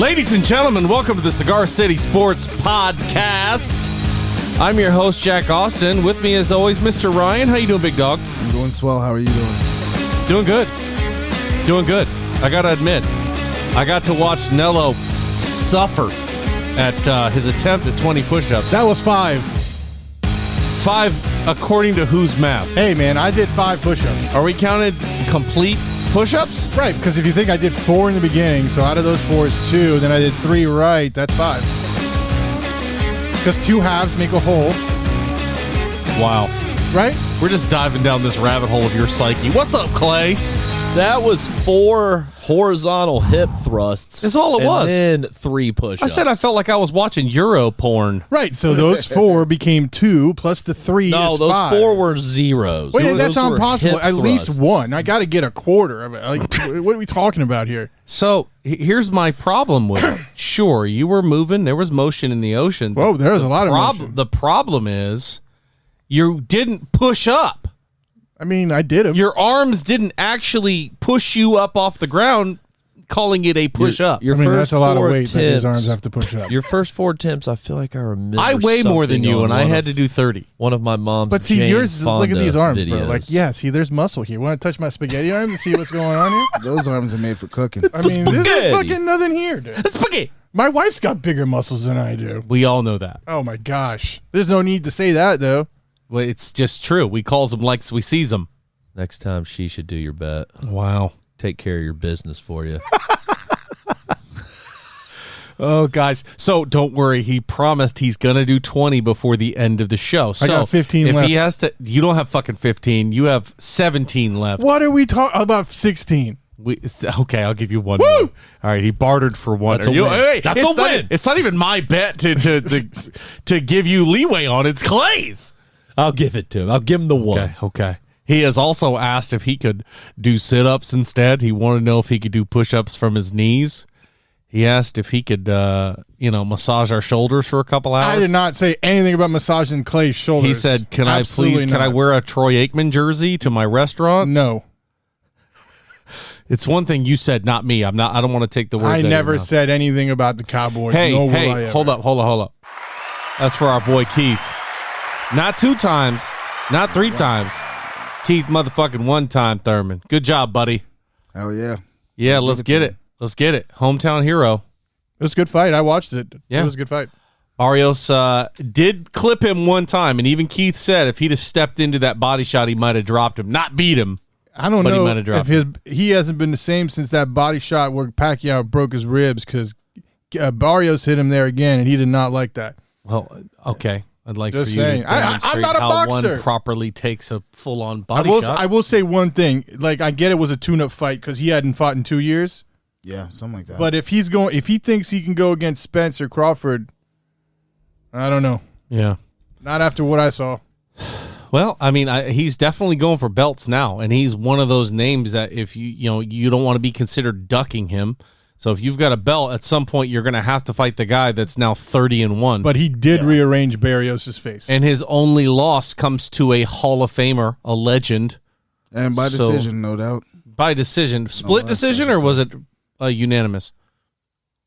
Ladies and gentlemen, welcome to the Cigar City Sports Podcast. I'm your host, Jack Austin. With me, as always, Mr. Ryan. How you doing, big dog? I'm doing swell. How are you doing? Doing good. Doing good. I got to admit, I got to watch Nello suffer at his attempt at 20 push-ups. That was 5. 5 according to whose math? Hey, man, I did 5 push-ups. Are we counted complete push-ups? Right, because if you think I did 4 in the beginning, so out of those 4 is 2, then I did 3 right, that's 5. Because 2 halves make a whole. Wow. Right? We're just diving down this rabbit hole of your psyche. What's up, Clay? That was 4 horizontal hip thrusts. That's all it was. And then 3 push-ups. I said I felt like I was watching Euro porn. Right, so those 4 became 2 plus the 3 No, is those 5. 4 were zeros. Wait, Those that's not were possible. hip At least thrusts. 1. I got to get a quarter of it. Like, what are we talking about here? So here's my problem with it. Sure, you were moving. There was motion in the ocean. Whoa, there was a lot of motion. The problem is you didn't push up. I mean, I did them. Your arms didn't actually push you up off the ground, calling it a push-up. I mean, that's a lot of weight that his arms have to push up. Your first 4 attempts, I feel like I remember. I weigh more than you, and I had to do 30. One of my mom's. But see, Jane yours, look at these arms, videos. bro. Like, yeah, see, there's muscle here. Want to touch my spaghetti arms and see what's going on here? Those arms are made for cooking. I mean, there's Spaghetti. fucking nothing here, dude. Spaghetti. My wife's got bigger muscles than I do. We all know that. Oh, my gosh. There's no need to say that, though. Well, it's just true. We calls them like we sees them. Next time, she should do your bet. Wow. Take care of your business for you. Oh, guys. So don't worry. He promised he's going to do 20 before the end of the show. So I got 15 if left. he has to, you don't have fucking 15. You have 17 left. What are we talking about? 16. Okay, I'll give you one. Woo! More. All right, he bartered for one. That's a win. Hey, That's it's a not- win. It's not even my bet to give you leeway on. It's Clay's. I'll give it to him. I'll give him the 1. Okay. He has also asked if he could do sit-ups instead. He wanted to know if he could do push-ups from his knees. He asked if he could, massage our shoulders for a couple hours. I did not say anything about massaging Clay's shoulders. He said, "Can Absolutely I not. wear a Troy Aikman jersey to my restaurant?" No. It's one thing you said, not me. I don't want to take the words. I out of never your mouth. said anything about the Cowboys. Hey, nor will I ever. hold up. That's for our boy Keith. Not 2 times, not 3 times. Keith motherfucking 1 time, Thurman. Good job, buddy. Hell yeah. Yeah, let's get it. Let's get it. Hometown hero. It was a good fight. I watched it. Yeah. It was a good fight. Barrios did clip him 1 time, and even Keith said if he'd have stepped into that body shot, he might have dropped him. Not beat him. I don't But he know might have dropped if he hasn't been the same since that body shot where Pacquiao broke his ribs because Barrios hit him there again, and he did not like that. Well, okay. I'd like Just for you saying. to I'm demonstrate not a how boxer. one properly takes a full-on body shot. I will say one thing. Like, I get it was a tune-up fight because he hadn't fought in 2 years. Yeah, something like that. But if he thinks he can go against Spencer Crawford, I don't know. Yeah. Not after what I saw. Well, I mean, he's definitely going for belts now, and he's one of those names that if you don't want to be considered ducking him. So if you've got a belt, at some point you're going to have to fight the guy that's now 30-1. But he did rearrange Barrios' face. And his only loss comes to a Hall of Famer, a legend. and by decision, no doubt. By decision. Split decision, or was it unanimous?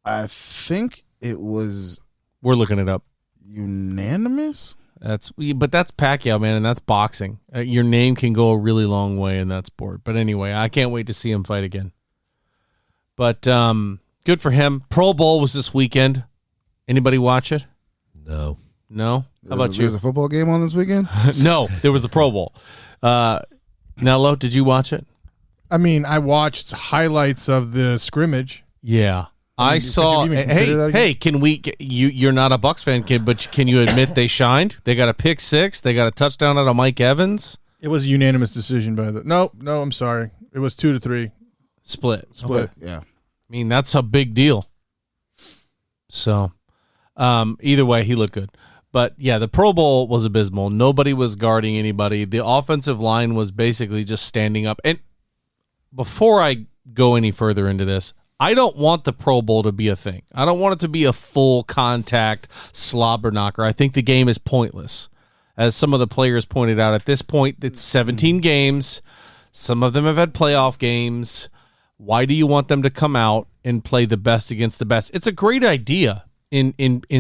I think it was We're looking it up. unanimous. But that's Pacquiao, man, and that's boxing. Your name can go a really long way in that sport. But anyway, I can't wait to see him fight again. But good for him. Pro Bowl was this weekend. Anybody watch it? No. No? How about you? There's a football game on this weekend? No, there was the Pro Bowl. Nello, did you watch it? I mean, I watched highlights of the scrimmage. Yeah. I saw. you even consider that again? Hey, can we? You're not a Bucs fan, kid, but can you admit they shined? They got a pick 6. They got a touchdown out of Mike Evans. It was a unanimous decision by the. No, I'm sorry. It was 2-3. Split. Split, Okay. yeah. I mean, that's a big deal. So, either way, he looked good. But, yeah, the Pro Bowl was abysmal. Nobody was guarding anybody. The offensive line was basically just standing up. And before I go any further into this, I don't want the Pro Bowl to be a thing. I don't want it to be a full contact slobber knocker. I think the game is pointless. As some of the players pointed out, at this point, it's 17 games. Some of them have had playoff games. Why do you want them to come out and play the best against the best. It's a great idea in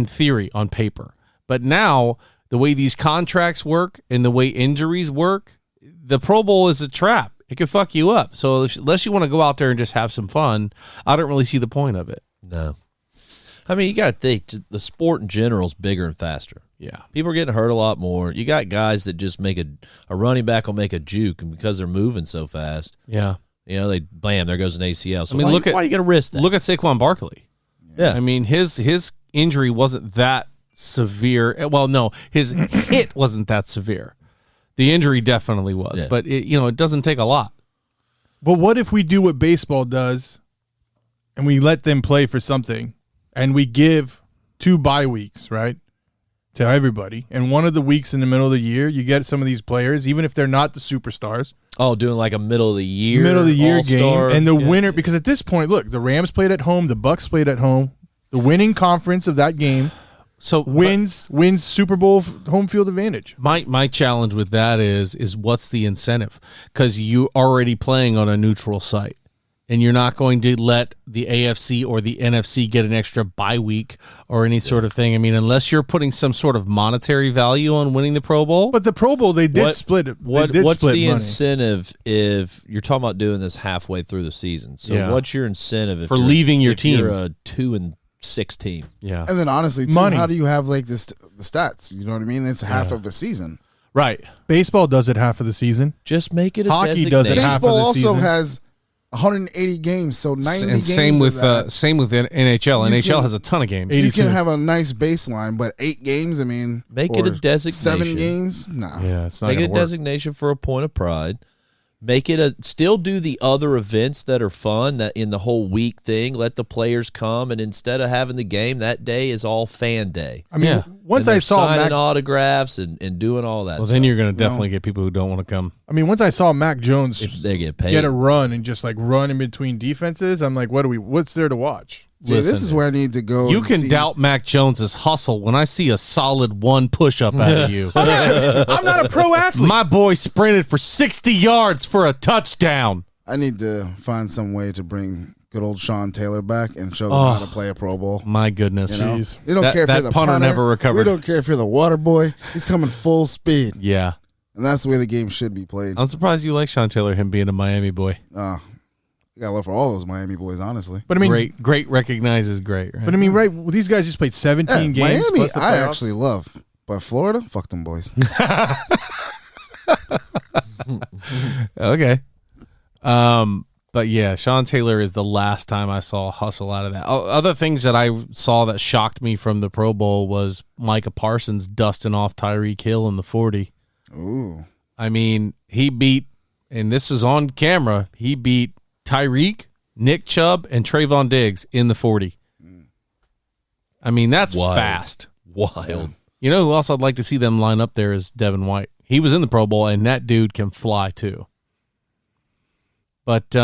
theory on paper. But now the way these contracts work and the way injuries work, the Pro Bowl is a trap. It can fuck you up. So unless you want to go out there and just have some fun, I don't really see the point of it. No. I mean, you got to think the sport in general is bigger and faster. Yeah. People are getting hurt a lot more. You got guys that just make a running back will make a juke, and because they're moving so fast, Yeah. you know, bam, there goes an ACL. So I mean, why why are you going to risk that? Look at Saquon Barkley. Yeah. I mean, his injury wasn't that severe. Well, no, his hit wasn't that severe. The injury definitely was, but it doesn't take a lot. But what if we do what baseball does and we let them play for something and we give 2 bye weeks, right, to everybody? And one of the weeks in the middle of the year, you get some of these players, even if they're not the superstars. Oh, doing like a middle of the year game. And the winner, because at this point, look, the Rams played at home, the Bucks played at home. The winning conference of that game wins Super Bowl home field advantage. My challenge with that is what's the incentive? Because you're already playing on a neutral site, and you're not going to let the AFC or the NFC get an extra bye week or any sort of thing. I mean, unless you're putting some sort of monetary value on winning the Pro Bowl. But the Pro Bowl, they did split it. What's the incentive if you're talking about doing this halfway through the season? So what's your incentive for leaving your team? You're a 2-6 team. Yeah. And then honestly, too, Money. how do you have like the stats? You know what I mean? It's half of the season. Right. Baseball does it half of the season. Just make it a Hockey does it designation. half of Baseball the also season. has 180 games, so 90 And games. same with of that. same with the NHL. You NHL can- has a ton of games. You 82. can have a nice baseline, but 8 games, I mean, Make it a or designation. 7 games, no. Yeah, it's not Make it going a to work. designation for a point of pride. Make it still do the other events that are fun that in the whole week thing. Let the players come, and instead of having the game, that day is all fan day. I mean, Yeah. once And I they're saw signing Mac, autographs and doing all that. Well, stuff then you're going to definitely get people who don't want to come. once I saw Mac Jones if they get paid. get a run and just like run in between defenses, I'm like, what's there to watch? See, this is where I need to go. You and can see. doubt Mac Jones's hustle when I see a solid 1 push-up out of you. I'm not a pro athlete. My boy sprinted for 60 yards for a touchdown. I need to find some way to bring good old Sean Taylor back and show them how to play a Pro Bowl. My goodness. You know? Jeez. We don't That- care if that you're the punter punter. never recovered. We don't care if you're the water boy. He's coming full speed, Yeah. and that's the way the game should be played. I'm surprised you like Sean Taylor, him being a Miami boy. I got love for all those Miami boys, honestly. But I mean, Great recognizes great, right? But I mean, right? Well, these guys just played 17 games. Miami, plus the I playoffs. actually love, but Florida, fuck them boys. Okay. But yeah, Sean Taylor is the last time I saw hustle out of that. Other things that I saw that shocked me from the Pro Bowl was Micah Parsons dusting off Tyreek Hill in the 40. Ooh, I mean, he beat, and this is on camera, he beat Tyreek, Nick Chubb, and Trayvon Diggs in the 40. I mean, that's Wild. fast. Wild. You know who else I'd like to see them line up there is Devin White. He was in the Pro Bowl, and that dude can fly too. But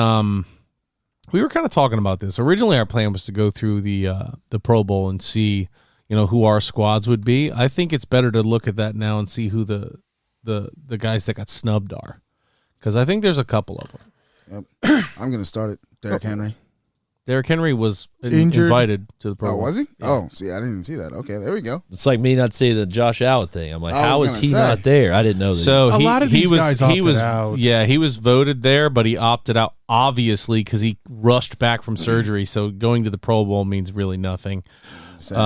we were kind of talking about this. Originally, our plan was to go through the Pro Bowl and see, who our squads would be. I think it's better to look at that now and see who the guys that got snubbed are, because I think there's a couple of them. yep. I'm gonna start it. Derrick Henry. Derrick Henry was Injured. invited to the Pro Bowl. Oh, was he? Yeah. Oh, see, I didn't see that. Okay, there we go. It's like me not seeing the Josh Allen thing. I'm like, I was how is gonna he say. not there? I didn't know that. So A lot of these guys he opted was out. Yeah, he was voted there, but he opted out obviously because he rushed back from surgery. So going to the Pro Bowl means really nothing. Sad.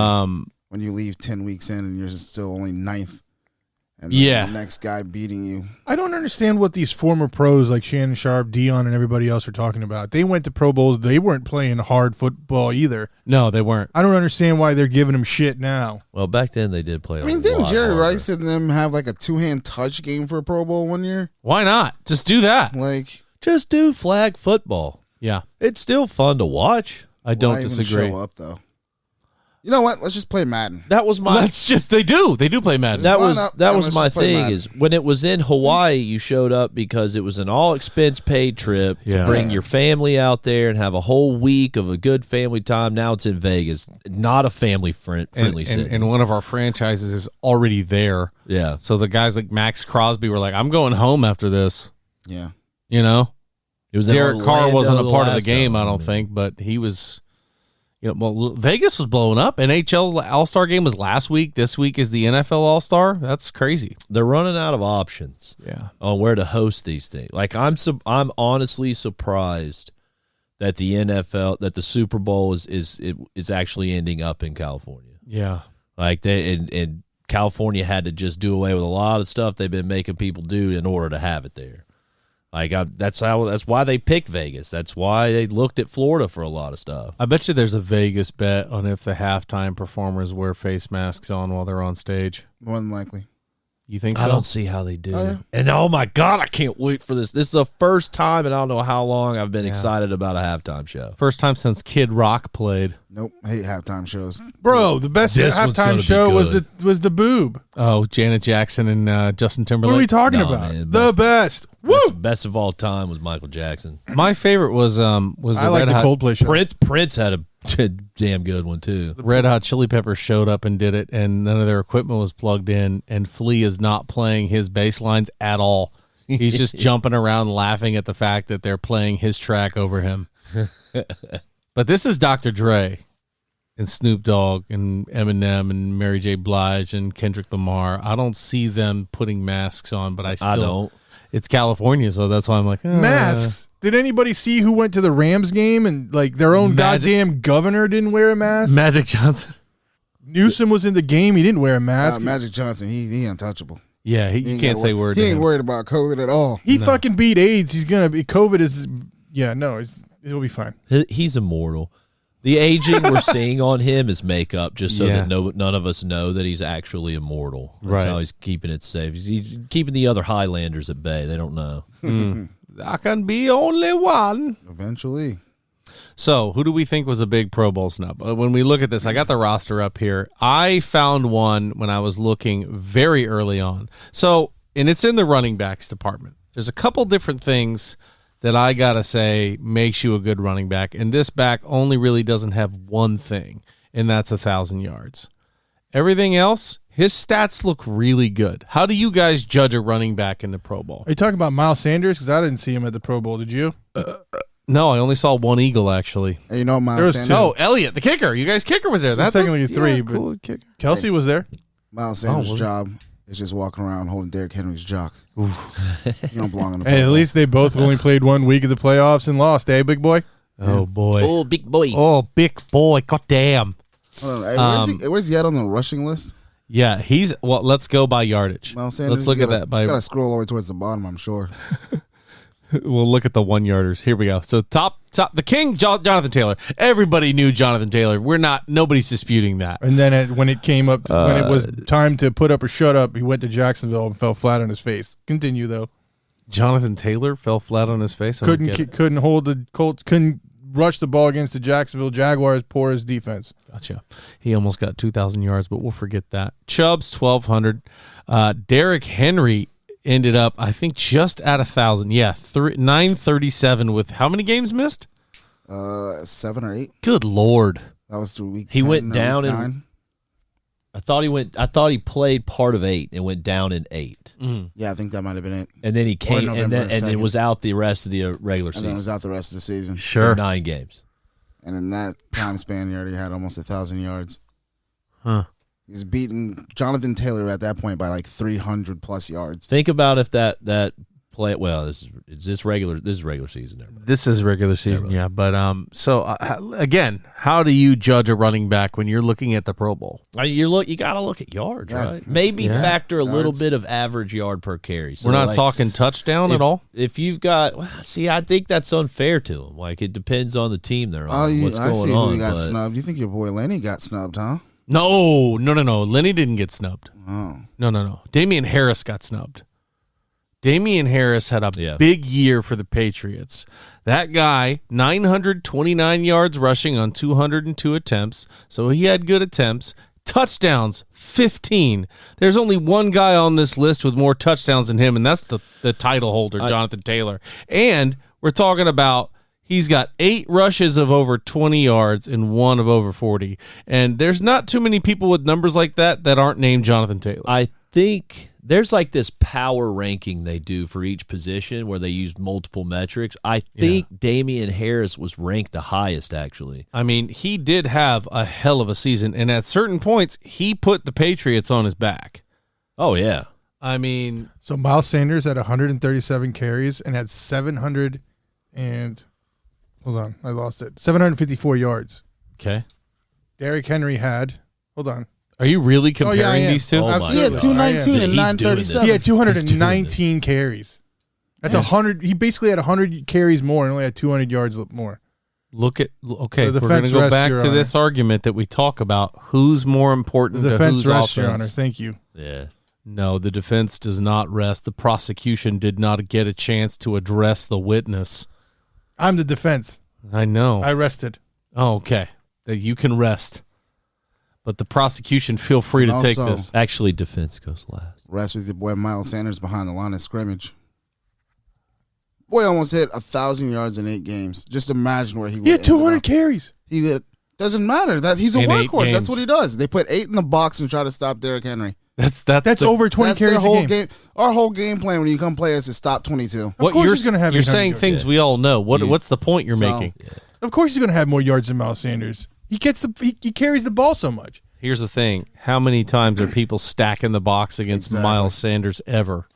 When you leave 10 weeks in and you're still only 9th, and Yeah. the next guy beating you. I don't understand what these former pros like Shannon Sharp, Dion, and everybody else are talking about. They went to Pro Bowls. They weren't playing hard football either. No, they weren't. I don't understand why they're giving them shit now. well, back then they did play. I mean, didn't Jerry Rice and them have like a 2-hand touch game for a Pro Bowl one year? Why not? Just do that. Like, just do flag football? Yeah, It's still fun to watch. I don't why even disagree. show up though. You know what? Let's just play Madden. That was my. They do play Madden. That Why was not? that Yeah, was let's my just play thing. Madden. Is when it was in Hawaii, you showed up because it was an all expense paid trip Yeah. to bring your family out there and have a whole week of a good family time. Now it's in Vegas, not a family friendly city. and one of our franchises is already there. yeah, So the guys like Max Crosby were like, "I'm going home after this." Yeah. it was in Derek Carr Orlando wasn't a part of the last game, time. I don't think, but he was. Well, Vegas was blowing up. NHL All-Star game was last week. This week is the NFL All-Star. That's crazy. They're running out of options. Yeah. On where to host these things. Like I'm honestly surprised that the Super Bowl is actually ending up in California. Yeah. Like and California had to just do away with a lot of stuff they've been making people do in order to have it there. Like that's why they picked Vegas. That's why they looked at Florida for a lot of stuff. I bet you there's a Vegas bet on if the halftime performers wear face masks on while they're on stage. More than likely. You think so? I don't see how they do. Oh, yeah. And oh my God, I can't wait for this. This is the first time in I don't know how long I've been excited about a halftime show. First time since Kid Rock played. Nope. I hate halftime shows. Bro, the best This one's gonna halftime be show good. was the boob. Oh, Janet Jackson and Justin Timberlake. What are we talking No, about? man, the best. Woo! Best of all time was Michael Jackson. My favorite was the I like Red the Hot Coldplay show. Prince had a damn good one too. Red Hot Chili Peppers showed up and did it, and none of their equipment was plugged in, and Flea is not playing his bass lines at all. He's just jumping around laughing at the fact that they're playing his track over him. But this is Dr. Dre and Snoop Dogg and Eminem and Mary J. Blige and Kendrick Lamar. I don't see them putting masks on, but I don't. It's California, so that's why I'm like, Masks. Did anybody see who went to the Rams game and like their own goddamn governor didn't wear a mask? Magic Johnson. Newsom was in the game. He didn't wear a mask. Magic Johnson, he untouchable. Yeah, He you ain't can't gotta say wor- word. He to ain't him. worried about COVID at all. He fucking beat AIDS. He's gonna be. COVID is. Yeah, no, it'll be fine. He's immortal. The aging we're seeing on him is makeup, just so Yeah. that none of us know that he's actually immortal. That's Right. how he's keeping it safe. He's keeping the other Highlanders at bay. They don't know. I can be only one. Eventually. So, who do we think was a big Pro Bowl snub? When we look at this, I got the roster up here. I found one when I was looking very early on. So, and it's in the running backs department. There's a couple different things that I got to say makes you a good running back. And this back only really doesn't have one thing, and that's 1,000 yards. Everything else, his stats look really good. How do you guys judge a running back in the Pro Bowl? Are you talking about Miles Sanders? Because I didn't see him at the Pro Bowl. Did you? No, I only saw one Eagle, actually. And you know There Miles was Sanders. Oh, Elliott, the kicker. You guys' kicker was there. That's technically three, but cool kicker. Kelsey was there. Miles Sanders' was it? job is just walking around holding Derrick Henry's jock. You don't belong in the Hey, Pro at Bowl. least they both only played 1 week of the playoffs and lost, eh, big boy? Oh, boy. Oh, big boy. Oh, big boy. Goddamn. Hold on. Hey, where's he at on the rushing list? Yeah, let's go by yardage. Miles Sanders. Let's look you at gotta- that by. you gotta scroll all the way towards the bottom, I'm sure. We'll look at the 1 yarders. Here we go. So top, the king, Jonathan Taylor. Everybody knew Jonathan Taylor. Nobody's disputing that. And then when it came up, when it was time to put up or shut up, he went to Jacksonville and fell flat on his face. Continue though. Jonathan Taylor fell flat on his face. I don't get it. Couldn't hold the Colts. Couldn't rush the ball against the Jacksonville Jaguars. Porous defense. Gotcha. He almost got 2,000 yards, but we'll forget that. Chubb's 1,200. Derrick Henry ended up, I think, just at 1,000. Yeah, 937 with how many games missed? 7 or 8. Good Lord. That was through week. He 10 went or down week in- 9. I thought he played part of 8 and went down in 8, Yeah, I think that might have been it. and then he came November and it 2nd. was out the rest of the regular And then season. it was out the rest of the season. So 9 games. And in that time span, he already had almost 1,000 yards. Huh. He's beating Jonathan Taylor at that point by like 300 plus yards. Think about if that play. Well, this is regular season. Never mind. This is regular season, yeah. But again, how do you judge a running back when you're looking at the Pro Bowl? You got to look at yards, Yeah. right? Maybe Yeah. factor a little Yards. bit of average yard per carry. So We're not like, talking touchdown at all. If you've got, I think that's unfair to him. Like it depends on the team they're on. Oh, what's I going see on? who got but snubbed. You think your boy Lenny got snubbed, huh? No. Lenny didn't get snubbed. Oh. No. Damian Harris got snubbed. Damian Harris had a Yeah. big year for the Patriots. That guy, 929 yards rushing on 202 attempts, so he had good attempts. Touchdowns, 15. There's only one guy on this list with more touchdowns than him, and that's the title holder, Jonathan Taylor. And we're talking about he's got 8 rushes of over 20 yards and 1 of over 40. And there's not too many people with numbers like that aren't named Jonathan Taylor. I think There's like this power ranking they do for each position where they use multiple metrics. I think Damian Harris was ranked the highest, actually. I mean, he did have a hell of a season, and at certain points, he put the Patriots on his back. Oh, yeah. I mean, So Miles Sanders had 137 carries and had 700 and hold on, I lost it. 754 yards. okay. Derrick Henry had hold on. Are you really comparing I am. these two? Oh, my Absolutely. He had God. 219 and He's doing 937. He had He's doing 219 carries. That's 100. He basically had 100 carries more and only had 200 yards more. Okay, The we're going defense to go rests, back Your to Honor. this argument that we talk about. Who's more important The to defense whose rests, Your Honor. offense? Thank you. Yeah. No, the defense does not rest. The prosecution did not get a chance to address the witness. I'm the defense. I know. I rested. Oh, okay. That you can rest. But the prosecution, feel free And to take also- this. Actually, defense goes last. Rest with your boy Miles Sanders behind the line of scrimmage. Boy almost hit 1,000 yards in 8 games. Just imagine where he would. He had 200 carries. Doesn't matter. That he's a In 8 workhorse. That's games. what he does. They put 8 in the box and try to stop Derrick Henry. That's That's the- over 20 That's carries their whole a game. Our whole game plan when you come play us is stop 22. What course you're he's gonna have You're 800 saying yards. things we all know. What's the point you're So- making? Of course, he's going to have more yards than Miles Sanders. He carries the ball so much. Here's the thing. How many times are people stacking the box against Exactly. Miles Sanders ever?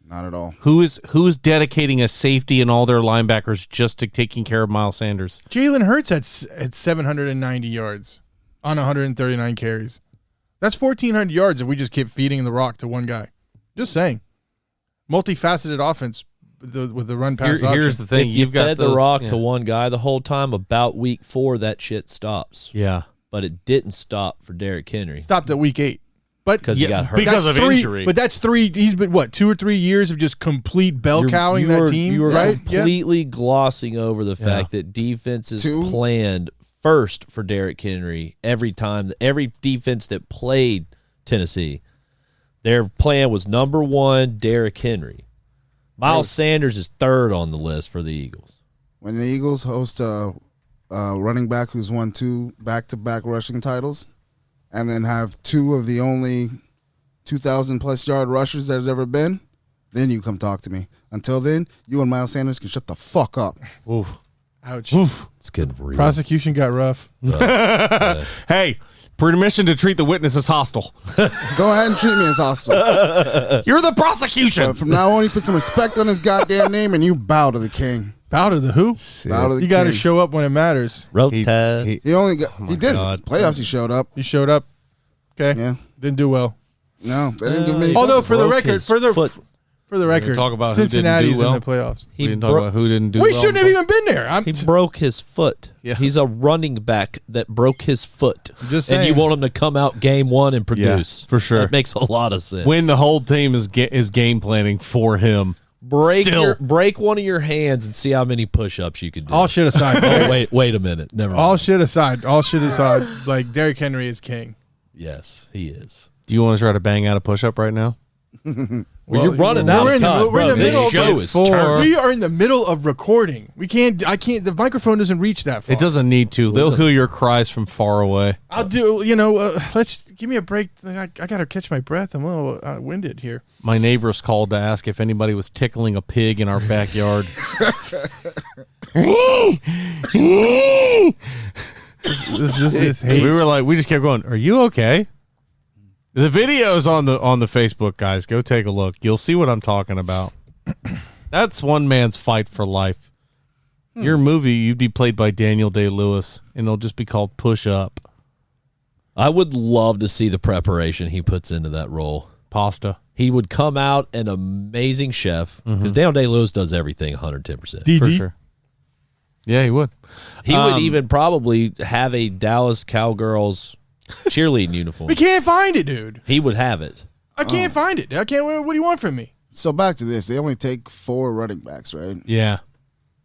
Not at all. Who's dedicating a safety and all their linebackers just to taking care of Miles Sanders? Jalen Hurts had 790 yards on 139 carries. That's 1,400 yards if we just keep feeding the rock to one guy. Just saying. Multifaceted offense with the run pass option. Here's the thing. If you You've got fed the those- rock yeah. to one guy the whole time, about week 4, that shit stops. Yeah. But it didn't stop for Derrick Henry Stopped at week 8. But because he got hurt. because that's of 3, injury. But that's 3. He's been, 2 or 3 years of just complete bell cowing you that were- team, You were right? completely glossing over the fact that defenses 2. planned first for Derrick Henry every time. Every defense that played Tennessee, their plan was number 1, Derrick Henry. Miles Sanders is 3rd on the list for the Eagles. When the Eagles host a running back who's won 2 back-to-back rushing titles and then have 2 of the only 2,000-plus yard rushers there's ever been, then you come talk to me. Until then, you and Miles Sanders can shut the fuck up. Oof. Ouch. It's getting real. Prosecution got rough. Hey, permission to treat the witness as hostile. Go ahead and treat me as hostile. You're the prosecution. But from now on, you put some respect on his goddamn name and you bow to the king. Bow to the who? Bow to the You got to king. show up when it matters. Road He- tide. he- He only got. he did. God. Playoffs, he showed up. You showed up. Okay. Yeah. Didn't do well. No, they didn't give many. Although touches. for the broke record, his for the foot. record, talk about who didn't do Cincinnati's well? in the playoffs. We didn't talk about who didn't do We well. shouldn't have even been there. He broke his foot. Yeah. He's a running back that broke his foot. Just and you saying. want him to come out game 1 and produce. for sure. That makes a lot of sense. When the whole team is game planning for him. break Still. break one of your hands and see how many push-ups you can do. All shit aside. Oh, wait a minute. Never mind. All shit aside. Like Derrick Henry is king. Yes, he is. Do you want to try to bang out a push-up right now? Well, you're running we're out in of the- time. we're in bro. the middle This of show it is for- turning. We are in the middle of recording. I can't. The microphone doesn't reach that far. It doesn't need to. They'll hear your cries from far away. I'll do. Let's give me a break. I gotta catch my breath. I'm a little winded here. My neighbors called to ask if anybody was tickling a pig in our backyard. This hate. We were like, we just kept going. Are you okay? The video's on the Facebook, guys. Go take a look. You'll see what I'm talking about. That's one man's fight for life. Your movie, you'd be played by Daniel Day-Lewis, and it'll just be called Push Up. I would love to see the preparation he puts into that role. Pasta. He would come out an amazing chef because Daniel Day-Lewis does everything 110%. DD. For sure. Yeah, he would. He would even probably have a Dallas Cowgirls cheerleading uniform. We can't find it, dude. He would have it. I can't find it. I can't. What do you want from me? So back to this. They only take 4 running backs, right? Yeah.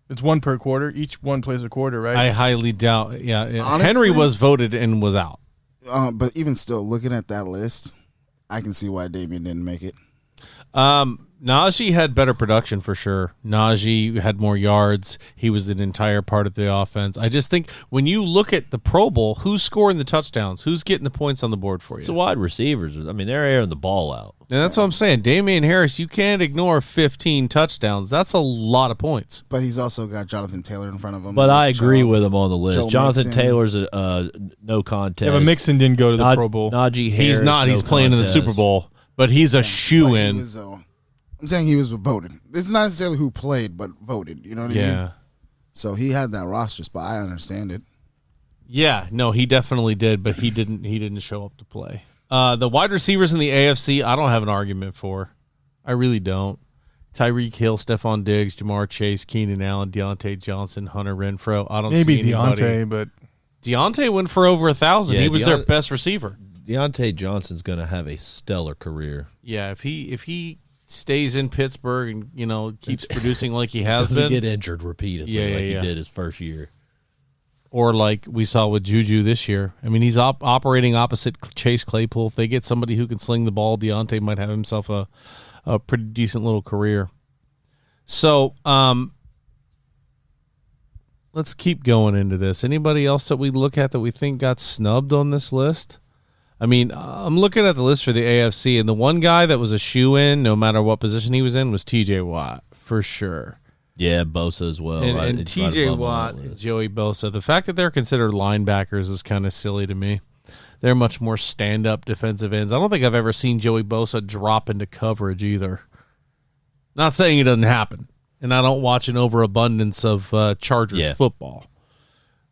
It's one per quarter. Each one plays a quarter, right? I highly doubt. Yeah. Honestly- Henry was voted and was out. But even still, looking at that list, I can see why Damian didn't make it. Now, Najee had better production for sure. Najee had more yards. He was an entire part of the offense. I just think when you look at the Pro Bowl, who's scoring the touchdowns? Who's getting the points on the board for you? It's the wide receivers. I mean, they're airing the ball out. And that's what I'm saying. Damian Harris, you can't ignore 15 touchdowns. That's a lot of points. But he's also got Jonathan Taylor in front of him. But I agree with him on the list. Joe Jonathan Mixon. Taylor's a no contest. Yeah, but Mixon didn't go to the Pro Bowl. Najee Harris, He's not. He's no playing in the contest. Super Bowl. But he's a shoe-in. I'm saying he was voted. It's not necessarily who played, but voted. You know what I mean? Yeah. So he had that roster spot. I understand it. Yeah, no, he definitely did, but he didn't show up to play. The wide receivers in the AFC, I don't have an argument for. I really don't. Tyreek Hill, Stephon Diggs, Jamar Chase, Keenan Allen, Deontay Johnson, Hunter Renfrow. I don't Maybe see anybody. Deontay, but Deontay went for over 1,000. Yeah, He was their best receiver. Deontay Johnson's going to have a stellar career. Yeah, if he stays in Pittsburgh and keeps producing like he has Doesn't been, get injured repeatedly Yeah, like yeah. he did his first year. or like we saw with Juju this year. I mean, he's operating opposite Chase Claypool. If they get somebody who can sling the ball, Deontay might have himself a pretty decent little career. So let's keep going into this. Anybody else that we look at that we think got snubbed on this list? I mean, I'm looking at the list for the AFC, and the one guy that was a shoe-in, no matter what position he was in, was T.J. Watt, for sure. Yeah, Bosa as well. And It's T.J. above on Watt that and list. Joey Bosa, the fact that they're considered linebackers is kind of silly to me. They're much more stand-up defensive ends. I don't think I've ever seen Joey Bosa drop into coverage either. Not saying it doesn't happen, and I don't watch an overabundance of Chargers football,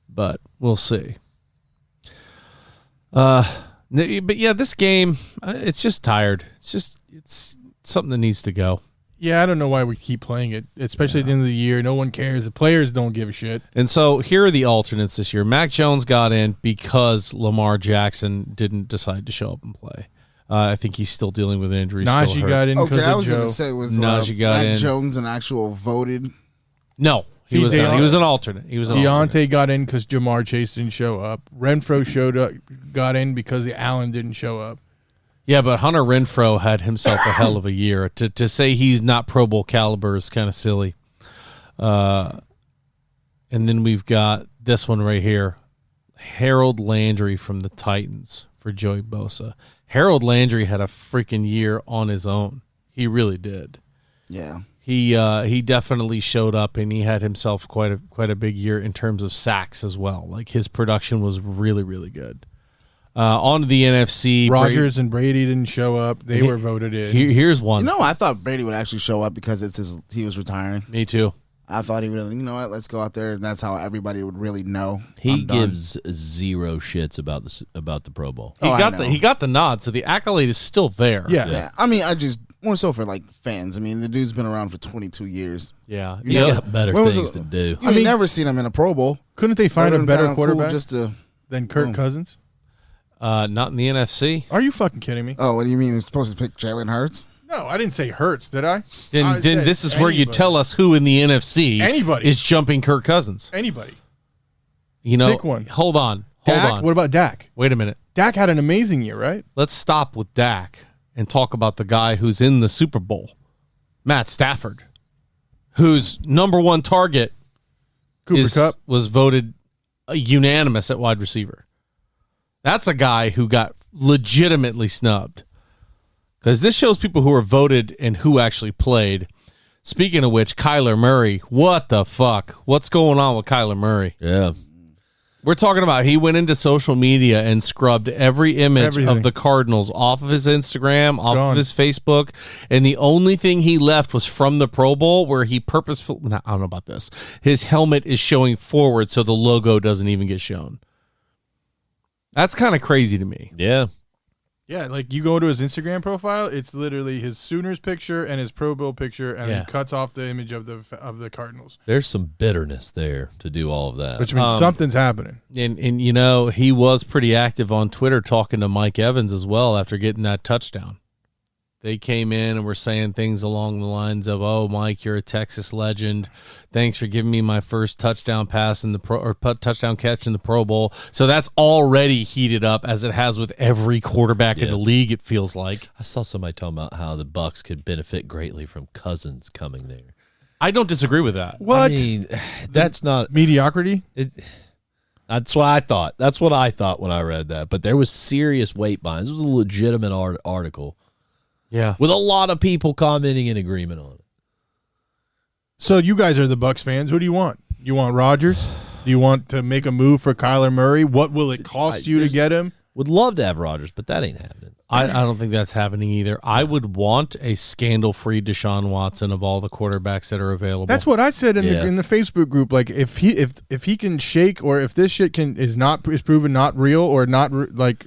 but we'll see. But yeah, this game, it's just tired. It's something that needs to go. yeah, I don't know why we keep playing it, especially at the end of the year. No one cares. The players don't give a shit. And so here are the alternates this year. Mac Jones got in because Lamar Jackson didn't decide to show up and play. I think he's still dealing with injuries. Najee got in because Okay, I of was going Joe. to say, was Najee got Mac in. Jones an actual voted? No, he See, was they not. are- He was an alternate. He was an alternate. Deontay got in because Jamar Chase didn't show up. Renfro got in because Allen didn't show up. Yeah, but Hunter Renfrow had himself a hell of a year. To say he's not Pro Bowl caliber is kind of silly. And then we've got this one right here. Harold Landry from the Titans for Joey Bosa. Harold Landry had a freaking year on his own. He really did. Yeah. He definitely showed up, and he had himself quite a big year in terms of sacks as well. Like, his production was really, really good. On to the NFC. Rodgers and Brady didn't show up. They were voted in. Here's one. I thought Brady would actually show up because he was retiring. Me too. I thought he would, let's go out there, and that's how everybody would really know. He I'm done. gives zero shits about the Pro Bowl. He I got know. he got the nod, so the accolade is still there. Yeah. Yeah, I mean, I just more so for like fans. I mean, the dude's been around for 22 years. Yeah. He's You know, got better when was things it- to do. You ain't never seen him in a Pro Bowl. Couldn't they find a Would've been better kinda cool quarterback just to? than Kirk Cousins? not in the NFC. Are you fucking kidding me? Oh, what do you mean? He's supposed to pick Jalen Hurts? No, I didn't say Hurts, did I? Then I then said this is where you anybody. tell us who in the NFC Anybody. is jumping Kirk Cousins. Anybody. Pick one. Hold on. Dak? What about Dak? Wait a minute. Dak had an amazing year, right? Let's stop with Dak and talk about the guy who's in the Super Bowl, Matt Stafford, whose number one target Cooper Kupp. was voted unanimous at wide receiver. That's a guy who got legitimately snubbed, because this shows people who are voted and who actually played. Speaking of which, Kyler Murray, what the fuck? What's going on with Kyler Murray? Yeah. We're talking about he went into social media and scrubbed every image Everything. of the Cardinals off of his Instagram, off Gone. of his Facebook, and the only thing he left was from the Pro Bowl, where he purposefully, I don't know about this, his helmet is showing forward so the logo doesn't even get shown. That's kind of crazy to me. Yeah. Yeah, like you go to his Instagram profile, it's literally his Sooners picture and his Pro Bowl picture, and Yeah. he cuts off the image of the Cardinals, There's some bitterness there to do all of that. which means something's happening. And he was pretty active on Twitter talking to Mike Evans as well after getting that touchdown. They came in and were saying things along the lines of, "Oh, Mike, you're a Texas legend. Thanks for giving me my first touchdown pass in the touchdown catch in the Pro Bowl." So that's already heated up, as it has with every quarterback in the league. It feels like. I saw somebody talking about how the Bucs could benefit greatly from Cousins coming there. I don't disagree with that. What? I mean, that's not Mediocrity? That's what I thought. That's what I thought when I read that. But there was serious weight behind. This was a legitimate article. Yeah, with a lot of people commenting in agreement on it. So you guys are the Bucs fans. Who do you want? You want Rodgers? Do you want to make a move for Kyler Murray? What will it cost you to get him? Would love to have Rodgers, but that ain't happening. I don't think that's happening either. I would want a scandal-free Deshaun Watson of all the quarterbacks that are available. That's what I said in the Facebook group. Like if he can shake, or if this shit is proven not real or not like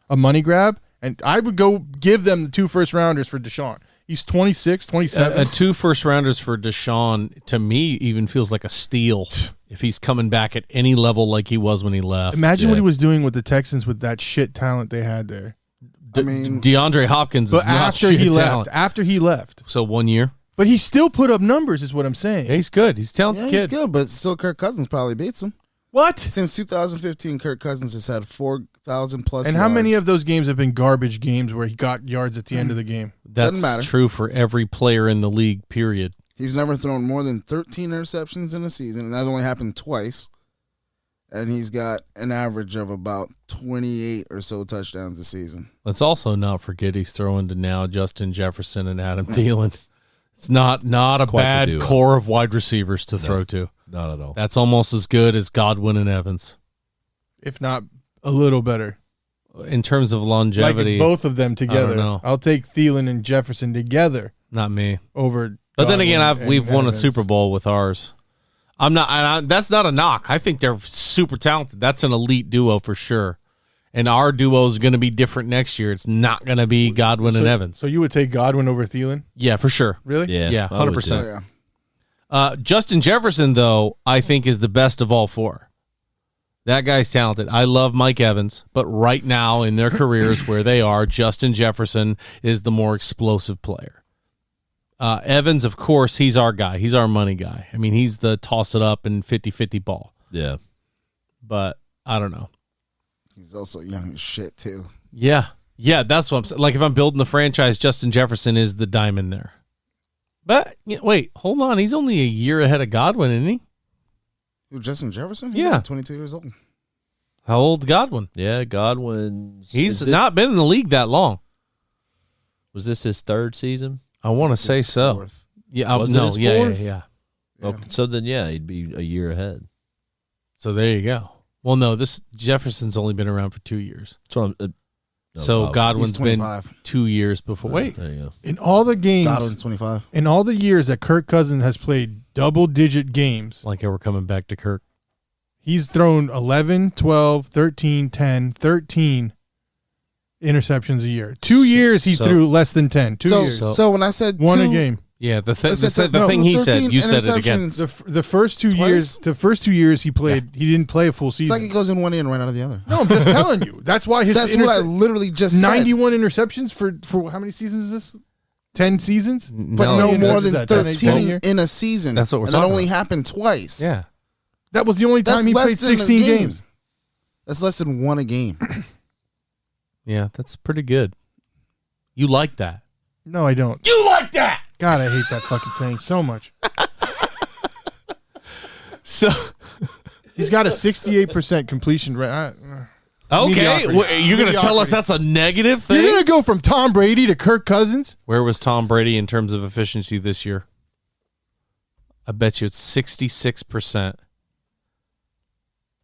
a money grab, and I would go give them the 2 first-rounders for Deshaun. He's 26, 27. 2 first-rounders for Deshaun, to me, even feels like a steal if he's coming back at any level like he was when he left. Imagine what he was doing with the Texans with that shit talent they had there. I mean, DeAndre Hopkins is not after shit he talent. after he left. So 1 year. But he still put up numbers, is what I'm saying. Yeah, he's good. He's a talented yeah, kid. he's good, but still Kirk Cousins probably beats him. What? Since 2015, Kirk Cousins has had 4,000 plus And yards. how many of those games have been garbage games where he got yards at the end of the game? That's matter. true for every player in the league, period. He's never thrown more than 13 interceptions in a season, and that only happened twice. And he's got an average of about 28 or so touchdowns a season. Let's also not forget he's throwing to now Justin Jefferson and Adam Thielen. It's not a quite the bad duo. core of wide receivers to throw to. Not at all. That's almost as good as Godwin and Evans. If not a little better. In terms of longevity, Like both of them together. know. I'll take Thielen and Jefferson together not me. over. But then again, Godwin we've and won a Evans. Super Bowl with ours. That's not a knock. I think they're super talented. That's an elite duo for sure. And our duo is going to be different next year. It's not going to be Godwin and Evans. So you would take Godwin over Thielen? Yeah, for sure. Really? Yeah, I would 100%. too. Yeah. Justin Jefferson, though, I think is the best of all 4. That guy's talented. I love Mike Evans, but right now in their careers where they are, Justin Jefferson is the more explosive player. Evans, of course, he's our guy. He's our money guy. I mean, he's the toss it up and 50-50 ball. Yeah. But I don't know. He's also young as shit, too. Yeah, that's what I'm saying. Like, if I'm building the franchise, Justin Jefferson is the diamond there. But, wait, hold on. He's only a year ahead of Godwin, isn't he? Who, Justin Jefferson? Yeah. He's 22 years old. How old's Godwin? Yeah, Godwin. He's not been in the league that long. Was this his 3rd season? I want to say His so. fourth. Yeah, Was it no, his yeah. fourth? Yeah. Yeah. So then, he'd be a year ahead. So there you go. Well, no, this Jefferson's only been around for 2 years. So, So Godwin's He's been 25. 2 years before. Wait, there you go. In all the games, Godwin's 25. in all the years that Kirk Cousins has played double-digit games, like we're coming back to Kirk. he's thrown 11, 12, 13, 10, 13 interceptions a year. 2 years he so- threw less than 10. 2 years. So when I said One two, a game. Yeah, the I said thing he said, 13 you said it again. interceptions. The first 2 Twice? years, he played. He didn't play a full It's season. like he goes in one ear and right out of the other. No, I'm just telling you. That's why his That's what I literally just said. 91 interceptions for how many seasons is this? 10 seasons? But No, no yeah, more that's than that 10 13 year. in a season. That's what we're and that talking only about. happened twice. Yeah, That was the only time That's he less played than a 16 game. games. That's less than one a game. yeah, that's pretty good. You like that? No, I don't. You like that? God, I hate that fucking saying so much. So He's got a 68% completion rate. okay, Mediocrity. you're gonna tell us Mediocrity. that's a negative thing? You're going to go from Tom Brady to Kirk Cousins? Where was Tom Brady in terms of efficiency this year? I bet you it's 66%.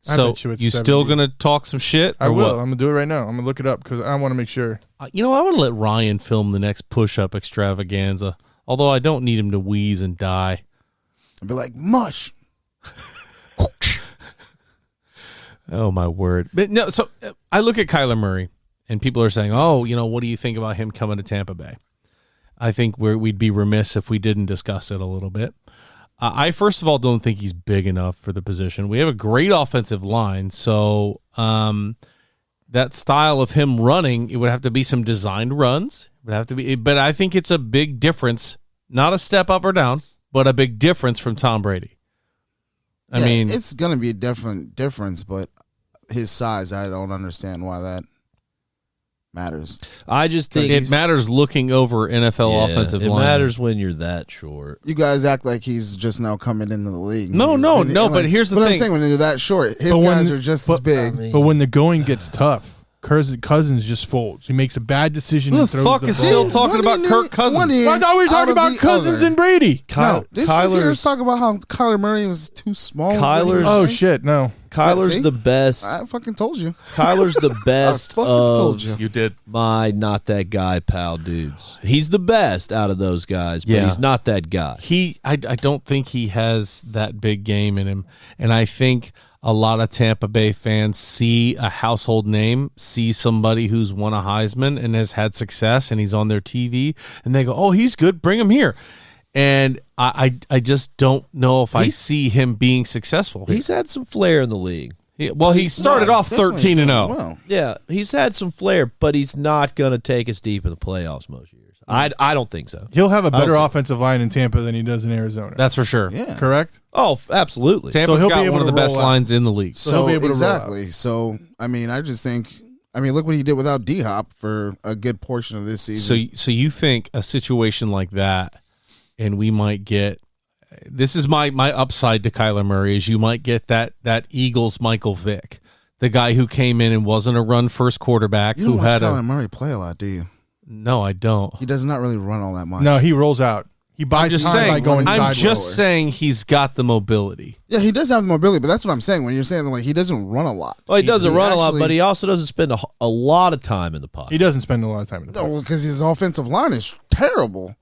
I So bet you it's you still 70. gonna talk some shit? I or will. what? I'm going to do it right now. I'm going to look it up because I want to make sure. You know, I want to let Ryan film the next push-up extravaganza. Although I don't need him to wheeze and die. I'd be like, mush. Oh my word! But no, so I look at Kyler Murray, and people are saying, "Oh, you know, what do you think about him coming to Tampa Bay?" I think we'd be remiss if we didn't discuss it a little bit. I first of all don't think he's big enough for the position. We have a great offensive line, so that style of him running, it would have to be some designed runs. It would have to be, but I think it's a big difference, not a step up or down, but a big difference from Tom Brady. I mean, it's going to be a difference, but his size, I don't understand why that matters. I just think it matters looking over NFL offensive line. It matters when you're that short. You guys act like he's just now coming into the league. No, but here's the thing. But I'm saying when you're that short, his guys are just as big. But when the going gets tough, Cousins just folds. He makes a bad decision. Who and the throws fuck the is ball. still talking about Kirk Cousins? I thought we were talking about Cousins and Brady. Did you hear us talk about how Kyler Murray was too small? Oh shit, no. Kyler's the best. I fucking told you. Kyler's the best. Told you. You did. My not that guy pal dudes. He's the best out of those guys, but he's not that guy. I don't think he has that big game in him, and I think a lot of Tampa Bay fans see a household name, see somebody who's won a Heisman and has had success, and he's on their TV, and they go, "Oh, he's good. Bring him here." And I just don't know if I see him being successful. He's had some flair in the league. He started off 13-0. Well. Yeah, he's had some flair, but he's not going to take us deep in the playoffs most years. I don't think so. He'll have a better offensive line in Tampa than he does in Arizona. That's for sure. Yeah. Correct? Oh, absolutely. Tampa's he'll be got able one of to the best roll out. lines in the league. So he'll be able to roll exactly. So I mean, I just think. I mean, look what he did without D-Hop for a good portion of this season. So you think a situation like that, and we might get. This is my upside to Kyler Murray is you might get that Eagles Michael Vick, the guy who came in and wasn't a run first quarterback You don't who watch had Kyler Murray play a lot, do you? No, I don't. He does not really run all that much. No, he rolls out. He buys just time saying, by going I'm sideways. just saying he's got the mobility. Yeah, he does have the mobility, but that's what I'm saying. When you're saying like he doesn't run a lot. Well, he doesn't run a lot, actually- but he also doesn't spend a lot of time in the pocket. He doesn't spend a lot of time in the pocket. No, because his offensive line is terrible.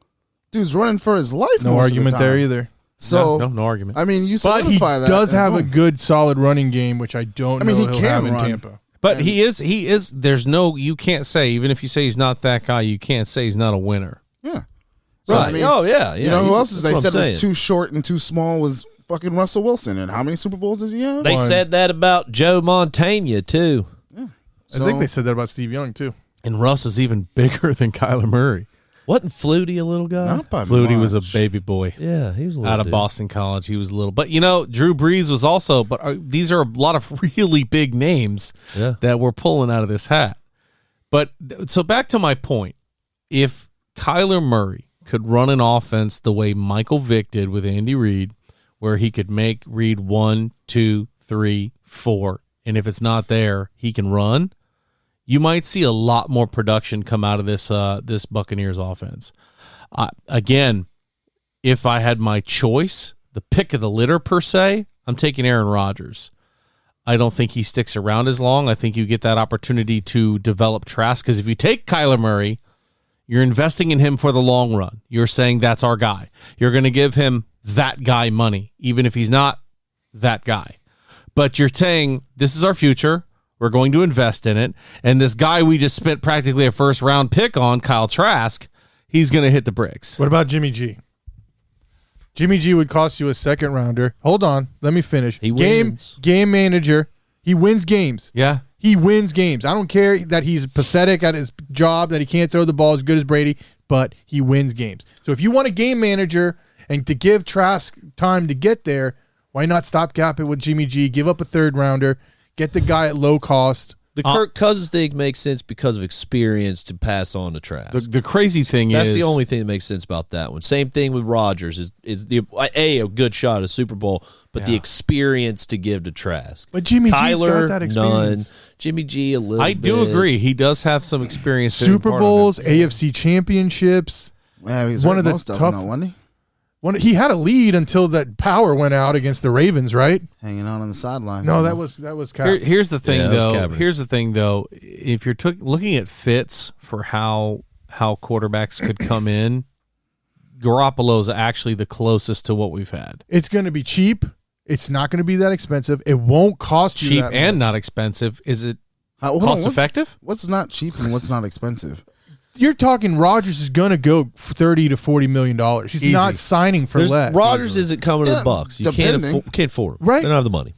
Dude's running for his life. No most argument of the time. there either. So no argument. I mean, you But he solidify that. does and have a boom. good, solid running game, which I don't I mean, know he he'll can have in run. Tampa. But he is. There's no. You can't say even if you say he's not that guy, you can't say he's not a winner. Yeah. So, Right. I mean, yeah. you know who else is they that's what said I'm was saying. too short and too small was fucking Russell Wilson. And how many Super Bowls does he have? They said that about Joe Montana too. I think they said that about Steve Young, too. And Russ is even bigger than Kyler Murray. Wasn't Flutie a little guy? Not by Flutie was a much. baby boy. Yeah, he was a little Out of dude. Boston College, he was little. But Drew Brees was also. But these are a lot of really big names that we're pulling out of this hat. But so back to my point: if Kyler Murray could run an offense the way Michael Vick did with Andy Reid, where he could make Reid 1, 2, 3, 4, and if it's not there, he can run. You might see a lot more production come out of this Buccaneers offense. Again, if I had my choice, the pick of the litter per se, I'm taking Aaron Rodgers. I don't think he sticks around as long. I think you get that opportunity to develop Trask because if you take Kyler Murray, you're investing in him for the long run. You're saying that's our guy. You're going to give him that guy money, even if he's not that guy. But you're saying this is our future. We're going to invest in it. And this guy we just spent practically a first-round pick on, Kyle Trask, he's going to hit the bricks. What about Jimmy G? Jimmy G would cost you a second rounder. Hold on. Let me finish. He wins. Game manager. He wins games. Yeah. He wins games. I don't care that he's pathetic at his job, that he can't throw the ball as good as Brady, but he wins games. So if you want a game manager and to give Trask time to get there, why not stopgap it with Jimmy G, give up a third rounder, get the guy at low cost. The Kirk Cousins thing makes sense because of experience to pass on to Trask. The crazy thing That's is the only thing that makes sense about that one. Same thing with Rodgers is a good shot at a Super Bowl, but the experience to give to Trask. But Jimmy G's Kyler, got that experience. none. Jimmy G a little. I do bit. agree. He does have some experience. doing Super part of Bowls, it. AFC championships. Well, he's One hurt of the most of tough- them, though, wasn't he? He had a lead until that power went out against the Ravens, right? Hanging out on the sidelines. No, you that know? was Cap. Here's the thing, Yeah, that was though. Cameron. Here's the thing, though. If you're looking at fits for how quarterbacks could come in, Garoppolo's actually the closest to what we've had. It's going to be cheap. It's not going to be that expensive. It won't cost you Cheap that and much. not expensive. Is it Hold on, cost what's- effective? What's not cheap and what's not expensive? You're talking Rodgers is going to go for $30 to $40 million. He's Easy. not signing for less. Rodgers isn't coming to Yeah, the Bucks. You can't depending. afford him. Right. They don't have the money.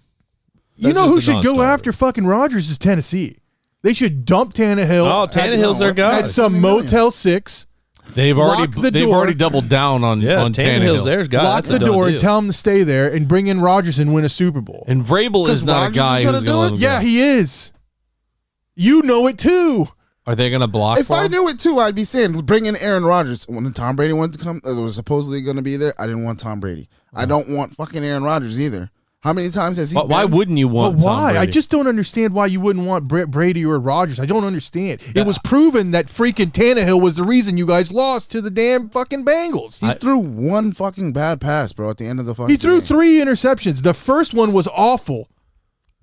You know That's who just a should go non-starter. after fucking Rodgers is Tennessee. They should dump Tannehill. Oh, Tannehill's their guy. At some Motel 6. They've Lock the they've door. already doubled down on Tannehill's Tannehill. their guy. Lock That's the a done door deal. and tell him to stay there and bring in Rodgers and win a Super Bowl. And Vrabel is not a Rodgers guy is gonna who's do going to let him Yeah, go. he is. You know it too. Are they going to block If for I him? knew it too, I'd be saying bring in Aaron Rodgers. When Tom Brady wanted to come, that was supposedly going to be there. I didn't want Tom Brady. I don't want fucking Aaron Rodgers either. How many times has he? Why been? wouldn't you want But Tom why? I Brady? just don't understand why you wouldn't want Brady or Rodgers. I don't understand. It was proven that freaking Tannehill was the reason you guys lost to the damn fucking Bengals. He threw one fucking bad pass, bro. At the end of the fucking, He threw game. 3 interceptions. The first one was awful.